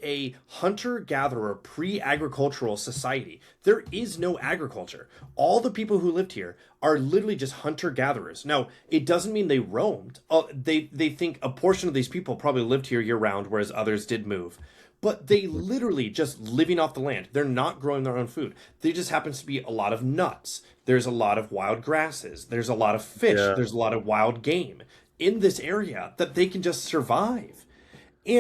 a hunter-gatherer pre-agricultural society. There is no agriculture. All the people who lived here are literally just hunter-gatherers. Now, it doesn't mean they roamed. They think a portion of these people probably lived here year-round, whereas others did move, but they literally just living off the land. They're not growing their own food. There just happens to be a lot of nuts. There's a lot of wild grasses. There's a lot of fish. Yeah. There's a lot of wild game in this area that they can just survive.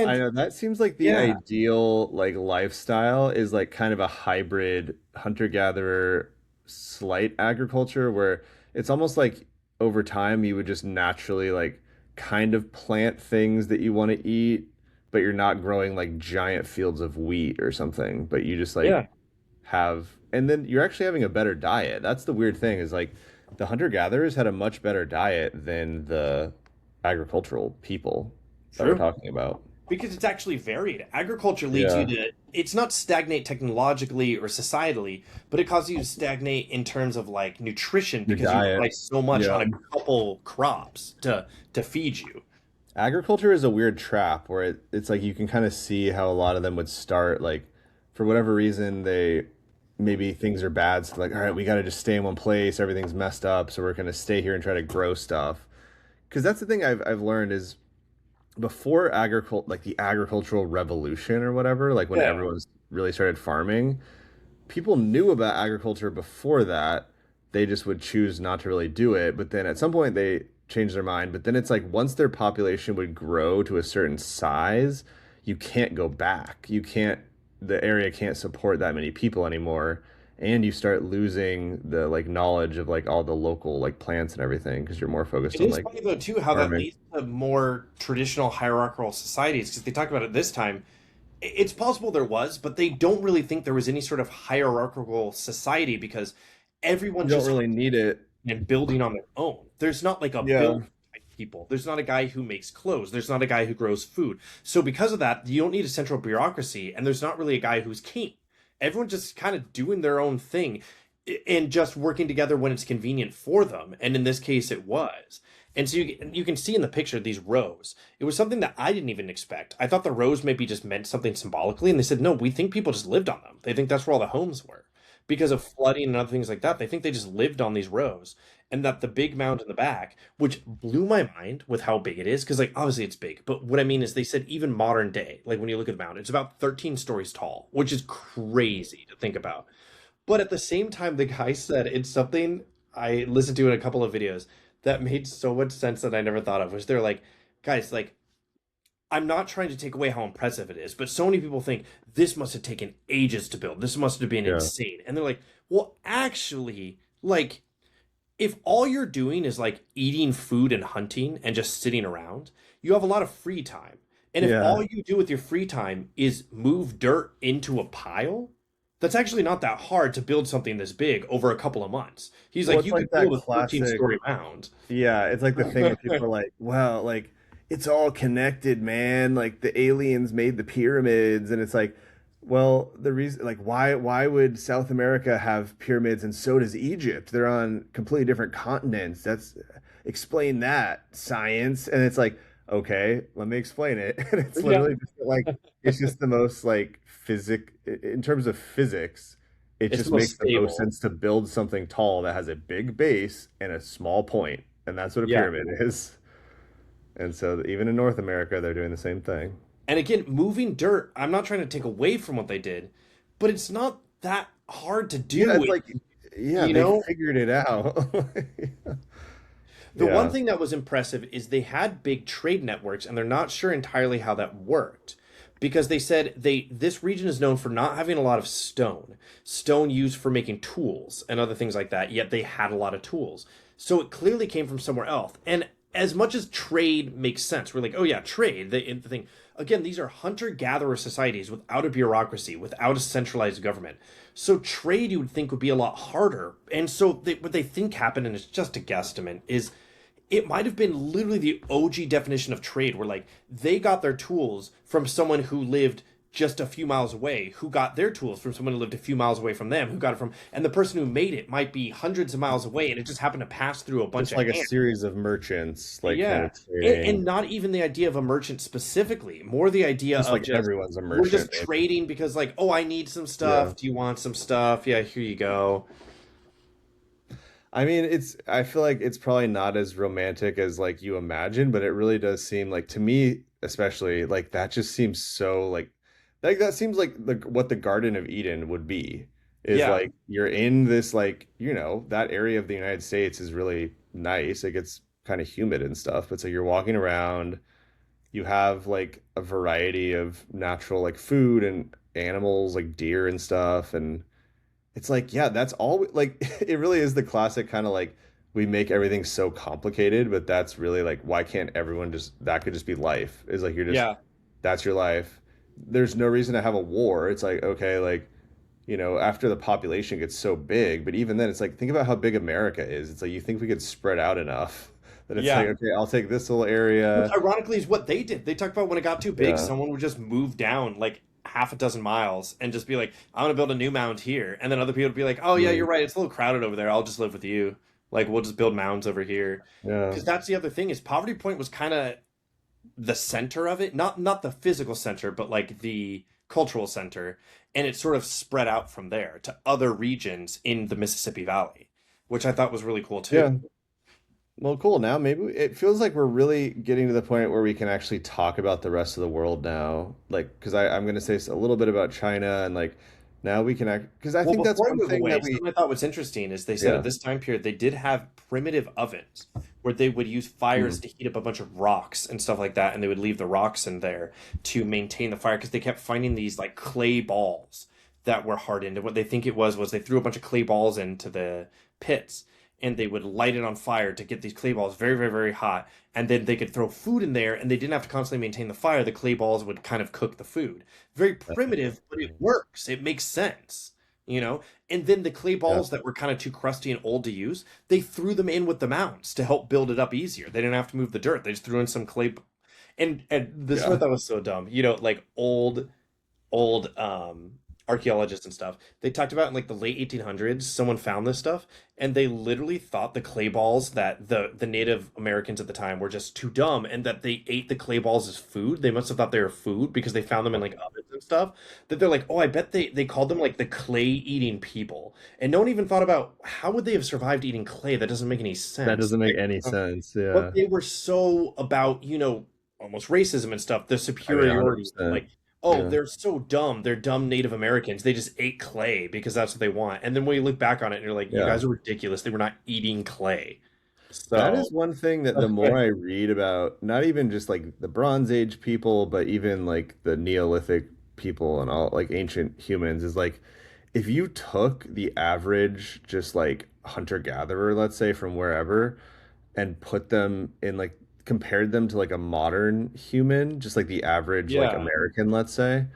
I And know that seems like the yeah, ideal like lifestyle is like kind of a hybrid hunter-gatherer slight agriculture where it's almost like over time you would just naturally like kind of plant things that you want to eat, but you're not growing like giant fields of wheat or something, but you just like yeah, have and then you're actually having a better diet. That's the weird thing is like the hunter-gatherers had a much better diet than the agricultural people that we're true. talking about. Because it's actually varied. Agriculture leads you Yeah. to, it's not stagnate technologically or societally, but it causes you to stagnate in terms of like nutrition Your because you rely diet. so much Yeah. on a couple crops to feed you. Agriculture is a weird trap where it's like you can kind of see how a lot of them would start like for whatever reason they maybe things are bad, so like, all right, we got to just stay in one place, everything's messed up, so we're going to stay here and try to grow stuff. Because that's the thing I've learned is before agriculture, like the agricultural revolution or whatever, like when Yeah. everyone's really started farming, people knew about agriculture before that. They just would choose not to really do it. But then at some point they changed their mind. But then it's like once their population would grow to a certain size, you can't go back. You can't, the area can't support that many people anymore. And you start losing the like knowledge of like all the local like plants and everything because you're more focused It on is like funny though too how that farming. leads to more traditional hierarchical societies because they talk about it this time. It's possible there was, but they don't really think there was any sort of hierarchical society because You everyone's don't just really need it. and building on their own. There's not like a Yeah. build type people. There's not a guy who makes clothes. There's not a guy who grows food. So because of that, you don't need a central bureaucracy, and there's not really a guy who's king. Everyone's just kind of doing their own thing and just working together when it's convenient for them. And in this case, it was. And so you can see in the picture these rows. It was something that I didn't even expect. I thought the rows maybe just meant something symbolically, and they said no. We think people just lived on them. They think that's where all the homes were because of flooding and other things like that. They think they just lived on these rows, and that the big mound in the back, which blew my mind with how big it is, because like obviously it's big, but what I mean is they said even modern day, like when you look at the mound, it's about 13 stories tall, which is crazy to think about. But at the same time, the guy said it's something I listened to in a couple of videos that made so much sense that I never thought of, which they're like, guys, like I'm not trying to take away how impressive it is, but so many people think this must have taken ages to build. This must have been Yeah. insane. And they're like, well, actually, like, if all you're doing is like eating food and hunting and just sitting around, you have a lot of free time. And if Yeah. all you do with your free time is move dirt into a pile, that's actually not that hard to build something this big over a couple of months. He's Well, like, it's you like could that build a classic. 13-story mound. Yeah, it's like the thing where people are like, well, like it's all connected, man. Like the aliens made the pyramids, and it's like, well, the reason, like, why would South America have pyramids and so does Egypt? They're on completely different continents. That's explain that science, and it's like, okay, let me explain it. And it's Yeah. literally just like it's just the most like in terms of physics. It It's the just most makes the most stable. sense to build something tall that has a big base and a small point, and that's what a Yeah. pyramid is. And so even in North America, they're doing the same thing. And again, moving dirt, I'm not trying to take away from what they did, but it's not that hard to Yeah, do. it's like, yeah, You they know, figured it out. the one Yeah, thing that was impressive is they had big trade networks, and they're not sure entirely how that worked. Because they said this region is known for not having a lot of stone used for making tools and other things like that, yet they had a lot of tools. So it clearly came from somewhere else. And as much as trade makes sense, we're like, oh yeah, trade, the thing. Again, these are hunter-gatherer societies without a bureaucracy, without a centralized government. So trade you would think would be a lot harder. And so what they think happened, and it's just a guesstimate, is it might have been literally the OG definition of trade, where like they got their tools from someone who lived just a few miles away, who got their tools from someone who lived a few miles away from them, who got it from, and the person who made it might be hundreds of miles away, and it just happened to pass through a bunch just of like a hands. series of merchants, like kind Yeah. of And trading, not even the idea of a merchant specifically, more the idea just of like just, everyone's a we're just merchant, maybe. trading because, like, oh, I need some Yeah. stuff. Do you want some stuff? Yeah, here you go. I mean, I feel like it's probably not as romantic as like you imagine, but it really does seem like to me, especially like that just seems so like that seems like what the Garden of Eden would be is Yeah. like you're in this like, that area of the United States is really nice. It gets kind of humid and stuff, but so you're walking around, you have like a variety of natural like food and animals like deer and stuff and it's like, yeah, that's all like it really is the classic kind of like we make everything so complicated, but that's really like why can't everyone just that could just be life? Is like you're just Yeah. that's your life. There's no reason to have a war. It's like, okay, like, after the population gets so big, but even then it's like think about how big America is. It's like you think we could spread out enough that it's like, Yeah. okay, I'll take this little Which area. ironically is what they did. They talked about when it got too big, Yeah. someone would just move down like half a dozen miles and just be like, I'm gonna build a new mound here. And then other people would be like, oh yeah, Mm, you're right, it's a little crowded over there. I'll just live with you. Like we'll just build mounds over here. yeah. Because that's the other thing is Poverty Point was kind of the center of it, not the physical center, but like the cultural center, and it sort of spread out from there to other regions in the Mississippi Valley, which I thought was really cool too. Yeah. Well, cool. Now maybe it feels like we're really getting to the point where we can actually talk about the rest of the world now. Like, because I'm going to say a little bit about China and like now we can act, because I Well, think that's before I one move thing away, that we, something I thought was interesting is they said at yeah. this time period they did have primitive ovens where they would use fires Hmm. to heat up a bunch of rocks and stuff like that, and they would leave the rocks in there to maintain the fire because they kept finding these like clay balls that were hardened. And what they think it was they threw a bunch of clay balls into the pits and they would light it on fire to get these clay balls very, very, very hot. And then they could throw food in there and they didn't have to constantly maintain the fire. The clay balls would kind of cook the food. Very That's primitive, but it interesting. works. It makes sense, you know? And then the clay Yeah. balls that were kind of too crusty and old to use, they threw them in with the mounds to help build it up easier. They didn't have to move the dirt. They just threw in some clay. And this is what I Yeah. thought was so dumb. You know, like old archaeologists and stuff, they talked about in like the late 1800s someone found this stuff and they literally thought the clay balls that the Native Americans at the time were just too dumb and that they ate the clay balls as food. They must have thought they were food because they found them in like ovens and stuff, that they're like, oh, I bet they called them like the clay eating people, and no one even thought about how would they have survived eating clay. That doesn't make any That sense. doesn't make any sense. But Yeah. they were so about, almost racism and stuff, the I mean, superiority. 100%. Like, oh, Yeah. they're so dumb. They're dumb Native Americans. They just ate clay because that's what they want. And then when you look back on it, you're like, you Yeah. guys are ridiculous. They were not eating clay. That So, is one thing that the more I read about, not even just like the Bronze Age people, but even like the Neolithic people and all like ancient humans, is like if you took the average just like hunter-gatherer, let's say from wherever, and put them in like compared them to like a modern human, just like the average like yeah, American, let's say,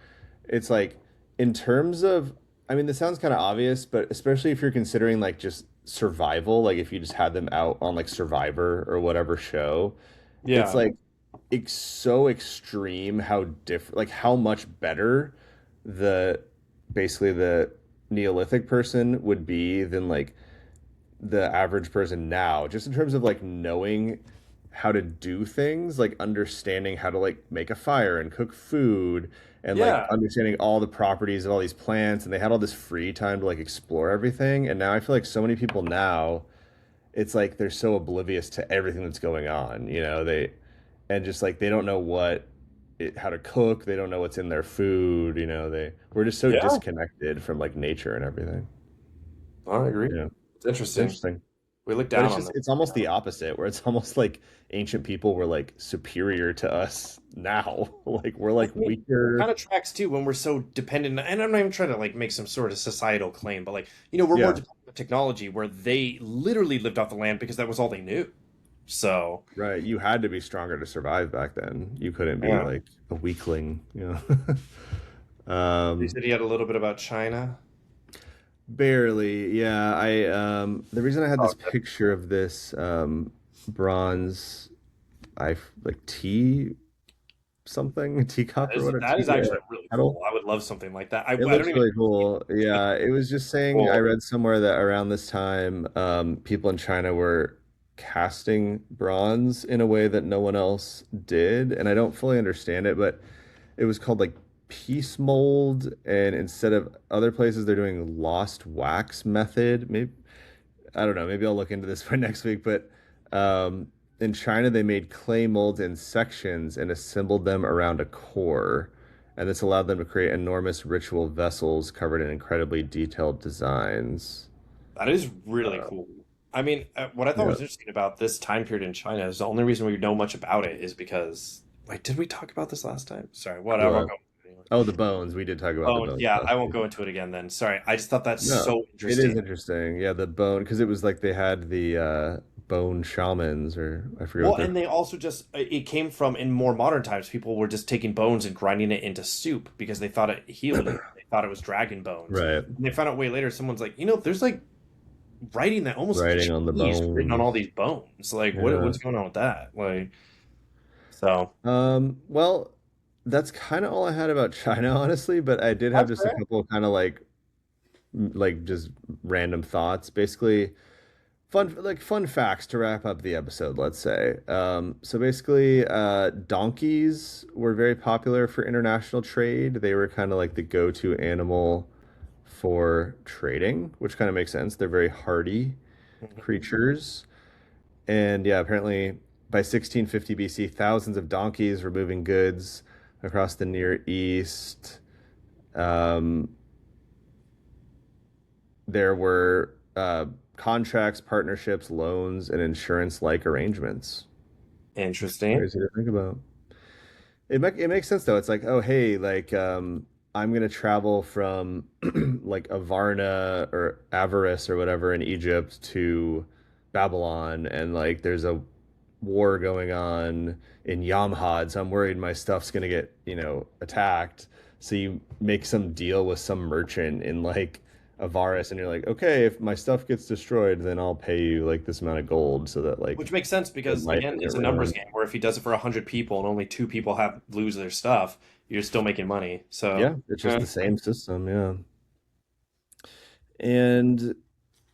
it's like in terms of, I mean, this sounds kind of obvious, but especially if you're considering like just survival, like if you just had them out on like Survivor or whatever show, it's yeah, like it's so extreme how different, like how much better the basically the Neolithic person would be than like the average person now, just in terms of like knowing how to do things, like understanding how to like make a fire and cook food and like yeah. understanding all the properties of all these plants, and they had all this free time to like explore everything. And now I feel like so many people now, it's like they're so oblivious to everything that's going on, they and just like they don't know how to cook, they don't know what's in their food, we're just so Yeah, disconnected from like nature and everything. I agree. Yeah. It's It's interesting. interesting. We look But down on it's almost the opposite, where it's almost like ancient people were like superior to us now. Like we're I like mean, it kind weaker. of tracks too when we're so dependent. And I'm not even trying to like make some sort of societal claim, but like, we're more Yeah, dependent on technology where they literally lived off the land because that was all they knew. So, right. You had to be stronger to survive back then. You couldn't be yeah. like a weakling. You Um, said you had a little bit about China. barely. Yeah, the reason I had Oh, this picture of this bronze I like tea something, teacup or whatever, that is tea actually really kettle. cool. I would love something like that. I It don't looks even really know. cool. Yeah, it was just saying, I Cool. read somewhere that around this time, people in China were casting bronze in a way that no one else did. And I don't fully understand it, but it was called like piece mold. And instead of other places, they're doing lost wax method. Maybe, I don't know, maybe I'll look into this for next week. But in China, they made clay molds in sections and assembled them around a core. And this allowed them to create enormous ritual vessels covered in incredibly detailed designs. That is really Uh, cool. I mean, what I thought yeah. was interesting about this time period in China is the only reason we know much about it is because, wait, did we talk about this last time? Sorry, whatever. I'll The go. Anyway. Oh, the bones. We did talk about the Oh, bones yeah, last I won't week. go into it again then. Sorry, I just thought that's No, so it is interesting. interesting. Yeah, the bone, because it was like they had the bone shamans, or I forget what Well, they're and they also just it came from in more modern times. People were just taking bones and grinding it into soup because they thought it healed you. They thought it was dragon bones. right. And they found out way later. Someone's like, there's like writing that almost Writing on the Chinese written on all bones. these bones. Like, Yeah. what's going on with that? Like, so Well, that's kind of all I had about China, honestly, but I did have that's just a fair. couple of kind of like just random thoughts. Basically, fun facts to wrap up the episode, let's say. So basically, donkeys were very popular for international trade. They were kind of like the go-to animal for trading, which kind of makes sense. They're very hardy Mhm. creatures. And yeah, apparently by 1650 BC, thousands of donkeys were moving goods across the Near East. Um, there were contracts, partnerships, loans, and insurance-like arrangements. Interesting. Crazy to think about. It makes sense though. It's like, oh hey, like I'm gonna travel from like Avarna or Avaris or whatever in Egypt to Babylon, and like there's a war going on in Yamhad, so I'm worried my stuff's gonna get, attacked. So you make some deal with some merchant in like Avaris, and you're like, okay, if my stuff gets destroyed, then I'll pay you like this amount of gold so that like Which makes sense the because life again, will it's get a numbers ruined. game where if he does it for 100 people and only two people have lose their stuff, you're still making money. So, Yeah, it's just the same system, yeah. And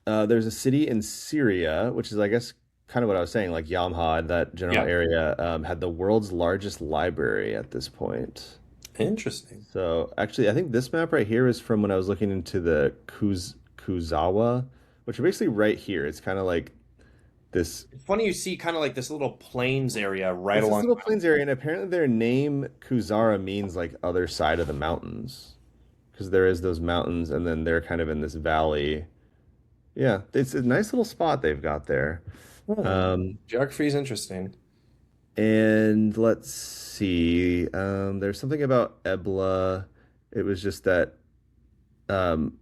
there's a city in Syria, which is, I guess, kind of what I was saying, like Yamhad, that general yeah, area, had the world's largest library at this point. interesting. So actually, I think this map right here is from when I was looking into the Kuzawa, which are basically right here. It's kind of like this. It's funny you see kind of like this little plains area right It's this along. little plains area, and apparently their name Kuzara means like other side of the mountains, because there is those mountains, and then they're kind of in this valley. Yeah, it's a nice little spot they've got there. Hmm. Um, Geography is interesting. and let's see. There's something about Ebla. It was just that. Um,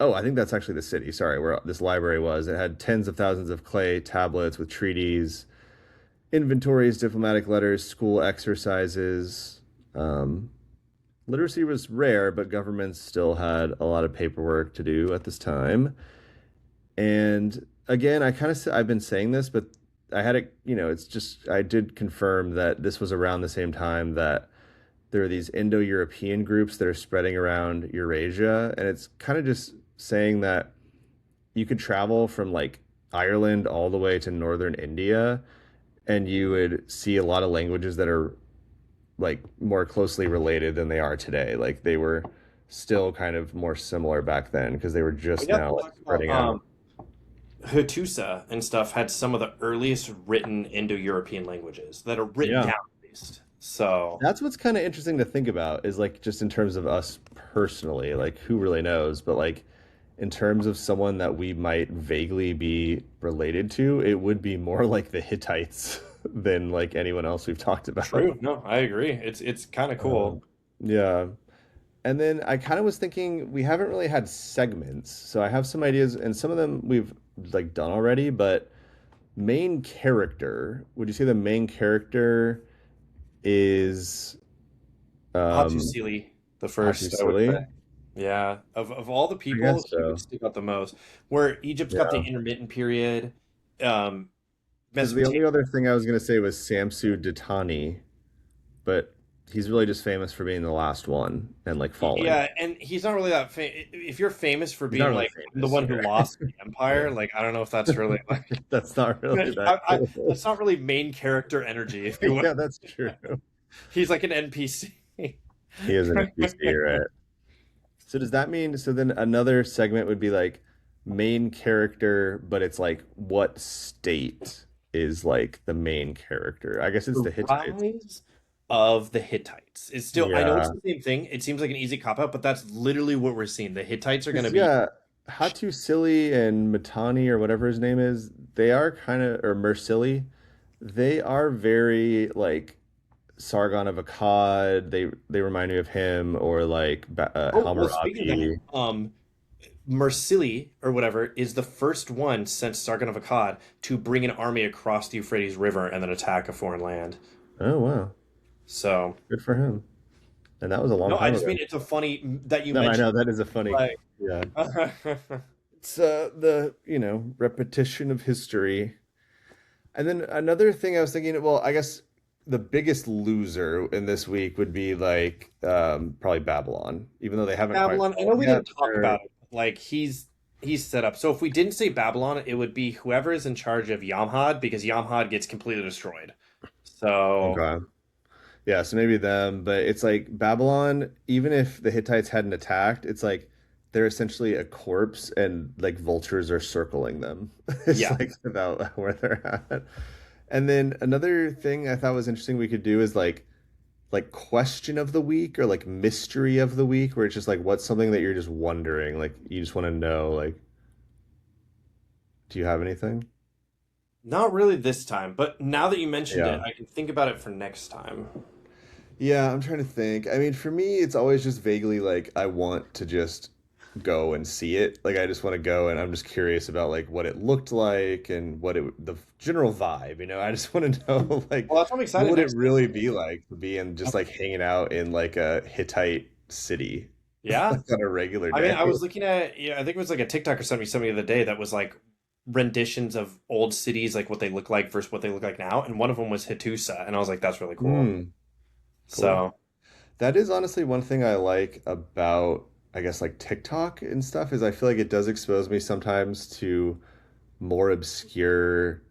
oh, I think that's actually the city. Sorry, where this library was. It had tens of thousands of clay tablets with treaties, inventories, diplomatic letters, school exercises. Um, Literacy was rare, but governments still had a lot of paperwork to do at this time. And again, I've been saying this, but I had it, it's just I did confirm that this was around the same time that there are these Indo-European groups that are spreading around Eurasia, and it's kind of just saying that you could travel from like Ireland all the way to northern India, and you would see a lot of languages that are like more closely related than they are today. Like they were still kind of more similar back then because they were We just got to now like talk about spreading out. Hattusa and stuff had some of the earliest written Indo-European languages that are written Yeah. down at least. So, That's what's kind of interesting to think about is like just in terms of us personally, like who really knows, but like in terms of someone that we might vaguely be related to, it would be more like the Hittites than like anyone else we've talked about. true. No, I agree. It's kind of cool. Um, yeah. And then I kind of was thinking we haven't really had segments, so I have some ideas, and some of them we've like done already, but main character, would you say the main character is um Hattusili, the first, I would say. Hattusili? Yeah, of all the I people, guess he would so. stick out the most. Where Egypt's got the Yeah. intermittent period, um, Because the only Mesopotamia. other thing I was gonna say was Samsu Ditani, but he's really just famous for being the last one and like falling. Yeah, and he's not really that if you're famous for He's not being really like the famous one who here. lost the empire, Yeah. like I don't know if that's really like That's not really that cool. that's not really main character energy, if you will. Yeah, that's true. He's like an NPC. He is an NPC, right? So does that mean so then another segment would be like main character, but it's like what state is like the main character? I guess it's The the Hittites. rise of the Hittites is still, I know it's Yeah. the same thing. It seems like an easy cop out, but that's literally what we're seeing. The Hittites are going to 'Cause, be yeah, Hattusili and Mitanni or whatever his name is, they are kind of or Mersili, they are very like Sargon of Akkad. They remind me of him or like oh well. Speaking of that, Hammurabi. Marsili or whatever is the first one since Sargon of Akkad to bring an army across the Euphrates River and then attack a foreign land. Oh wow, So good for him. And that was a long no, I time just ago. mean it's a funny that you No, I mentioned. know that is a funny. Like, Yeah, it's the repetition of history. And then another thing I was thinking, well, I guess the biggest loser in this week would be like probably Babylon, even though they haven't quite Babylon. I know fallen we yet. didn't talk about it. But like he's he's set up. So if we didn't say Babylon, it would be whoever is in charge of Yamhad because Yamhad gets completely destroyed. So Okay. Yeah, so maybe them, but it's like Babylon, even if the Hittites hadn't attacked, it's like they're essentially a corpse and like vultures are circling them. It's yeah, like about where they're at. And then another thing I thought was interesting we could do is like question of the week or like mystery of the week, where it's just like what's something that you're just wondering, like you just want to know, like do you have anything? not really this time, but now that you mentioned it, Yeah. I can think about it for next time. Yeah, I'm trying to think. I mean, for me, it's always just vaguely like I want to just go and see it. Like I just want to go and I'm just curious about like what it looked like and the general vibe, you know. I just want to know like Well, that's why I'm what excited would it next time. really be like to be in just like hanging out in like a Hittite city Yeah. like on a regular I mean, day. I was looking at, yeah, I think it was like a TikTok or something you sent me the other day that was like renditions of old cities, like what they look like versus what they look like now. And one of them was Hattusa. And I was like, that's really cool. Hmm, cool. So, That is honestly one thing I like about, I guess, like TikTok and stuff is I feel like it does expose me sometimes to more obscure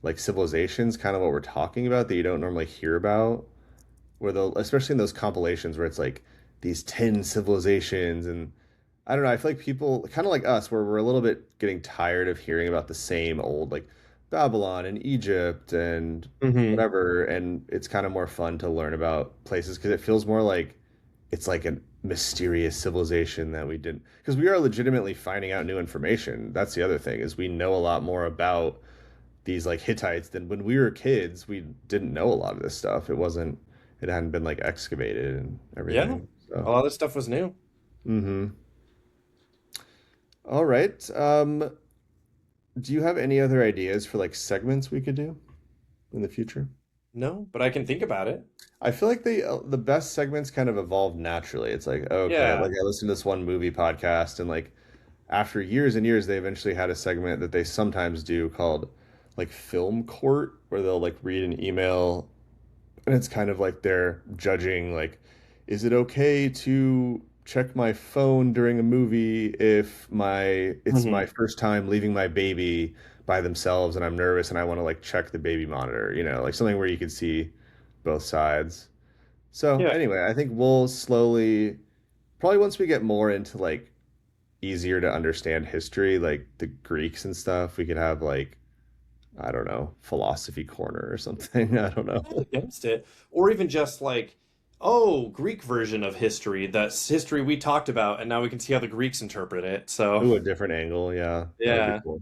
like civilizations, kind of what we're talking about that you don't normally hear about, where they'll, especially in those compilations where it's like these 10 civilizations and I don't know, I feel like people kind of like us where we're a little bit getting tired of hearing about the same old like Babylon and Egypt and hmm whatever, and it's kind of more fun to learn about places because it feels more like it's like a mysterious civilization that we didn't, because we are legitimately finding out new information. That's the other thing is we know a lot more about these like Hittites than when we were kids. We didn't know a lot of this stuff. It hadn't been like excavated and yeah, everything. a So, lot of this stuff was new. mm-hmm. All right. Do you have any other ideas for like segments we could do in the future? No, but I can think about it. I feel like the best segments kind of evolve naturally. It's like, okay, Yeah. like I listened to this one movie podcast and like after years and years they eventually had a segment that they sometimes do called like film court where they'll like read an email and it's kind of like they're judging like is it okay to check my phone during a movie if my it's my hmm first time leaving my baby by themselves and I'm nervous and I want to like check the baby monitor, you know, like something where you can see both sides. So Yeah. anyway, I think we'll slowly, probably once we get more into like easier to understand history, like the Greeks and stuff, we could have like, I don't know, philosophy corner or something. I don't know. Not against it. Or even just like, oh, Greek version of history. That's history we talked about, and now we can see how the Greeks interpret it. So, Ooh, a different angle. Yeah, that would be yeah. cool.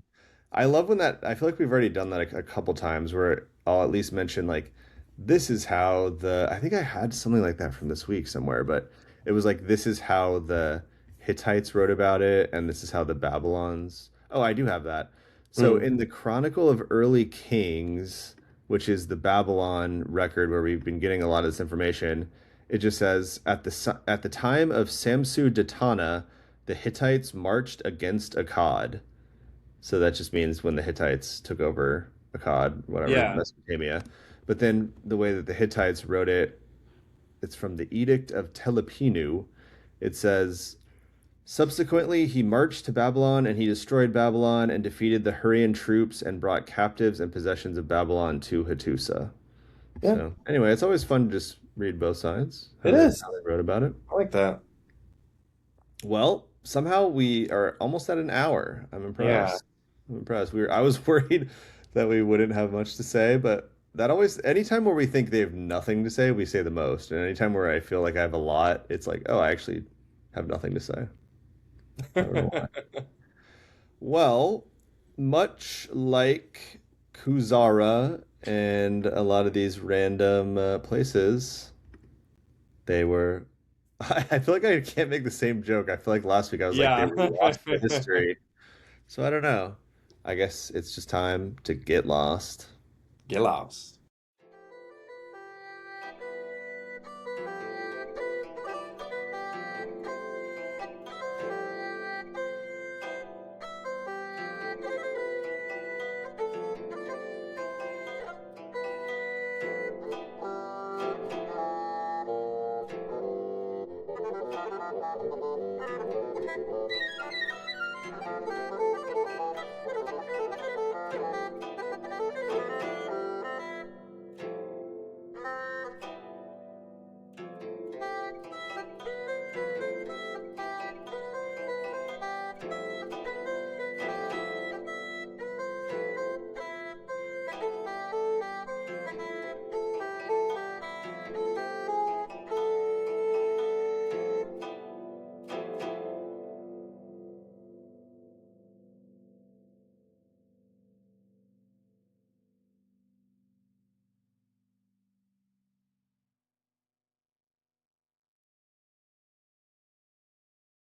I love when that, I feel like we've already done that a couple times where I'll at least mention like this is how I think I had something like that from this week somewhere, but it was like this is how the Hittites wrote about it and this is how the Babylons. Oh, I do have that. So Mm. in the Chronicle of Early Kings, which is the Babylon record where we've been getting a lot of this information, it just says at the time of Samsu Datana, the Hittites marched against Akkad. So that just means when the Hittites took over Akkad, whatever, Yeah. Mesopotamia. But then the way that the Hittites wrote it, it's from the Edict of Telepinu. It says, subsequently, he marched to Babylon and he destroyed Babylon and defeated the Hurrian troops and brought captives and possessions of Babylon to Hattusa. Yeah. So anyway, it's always fun to just read both sides, It is. how they wrote about it. I like that. Well, somehow we are almost at an hour. I'm Yeah. impressed. I'm impressed. I was worried that we wouldn't have much to say, but that always anytime where we think they have nothing to say, we say the most. And anytime where I feel like I have a lot, it's like, oh, I actually have nothing to say. I don't know why. Well, much like Kuzara and a lot of these random places, they were. I feel like I can't make the same joke. I feel like last week I was like, they Yeah. were lost to history. So I don't know. I guess it's just time to get lost. Get lost.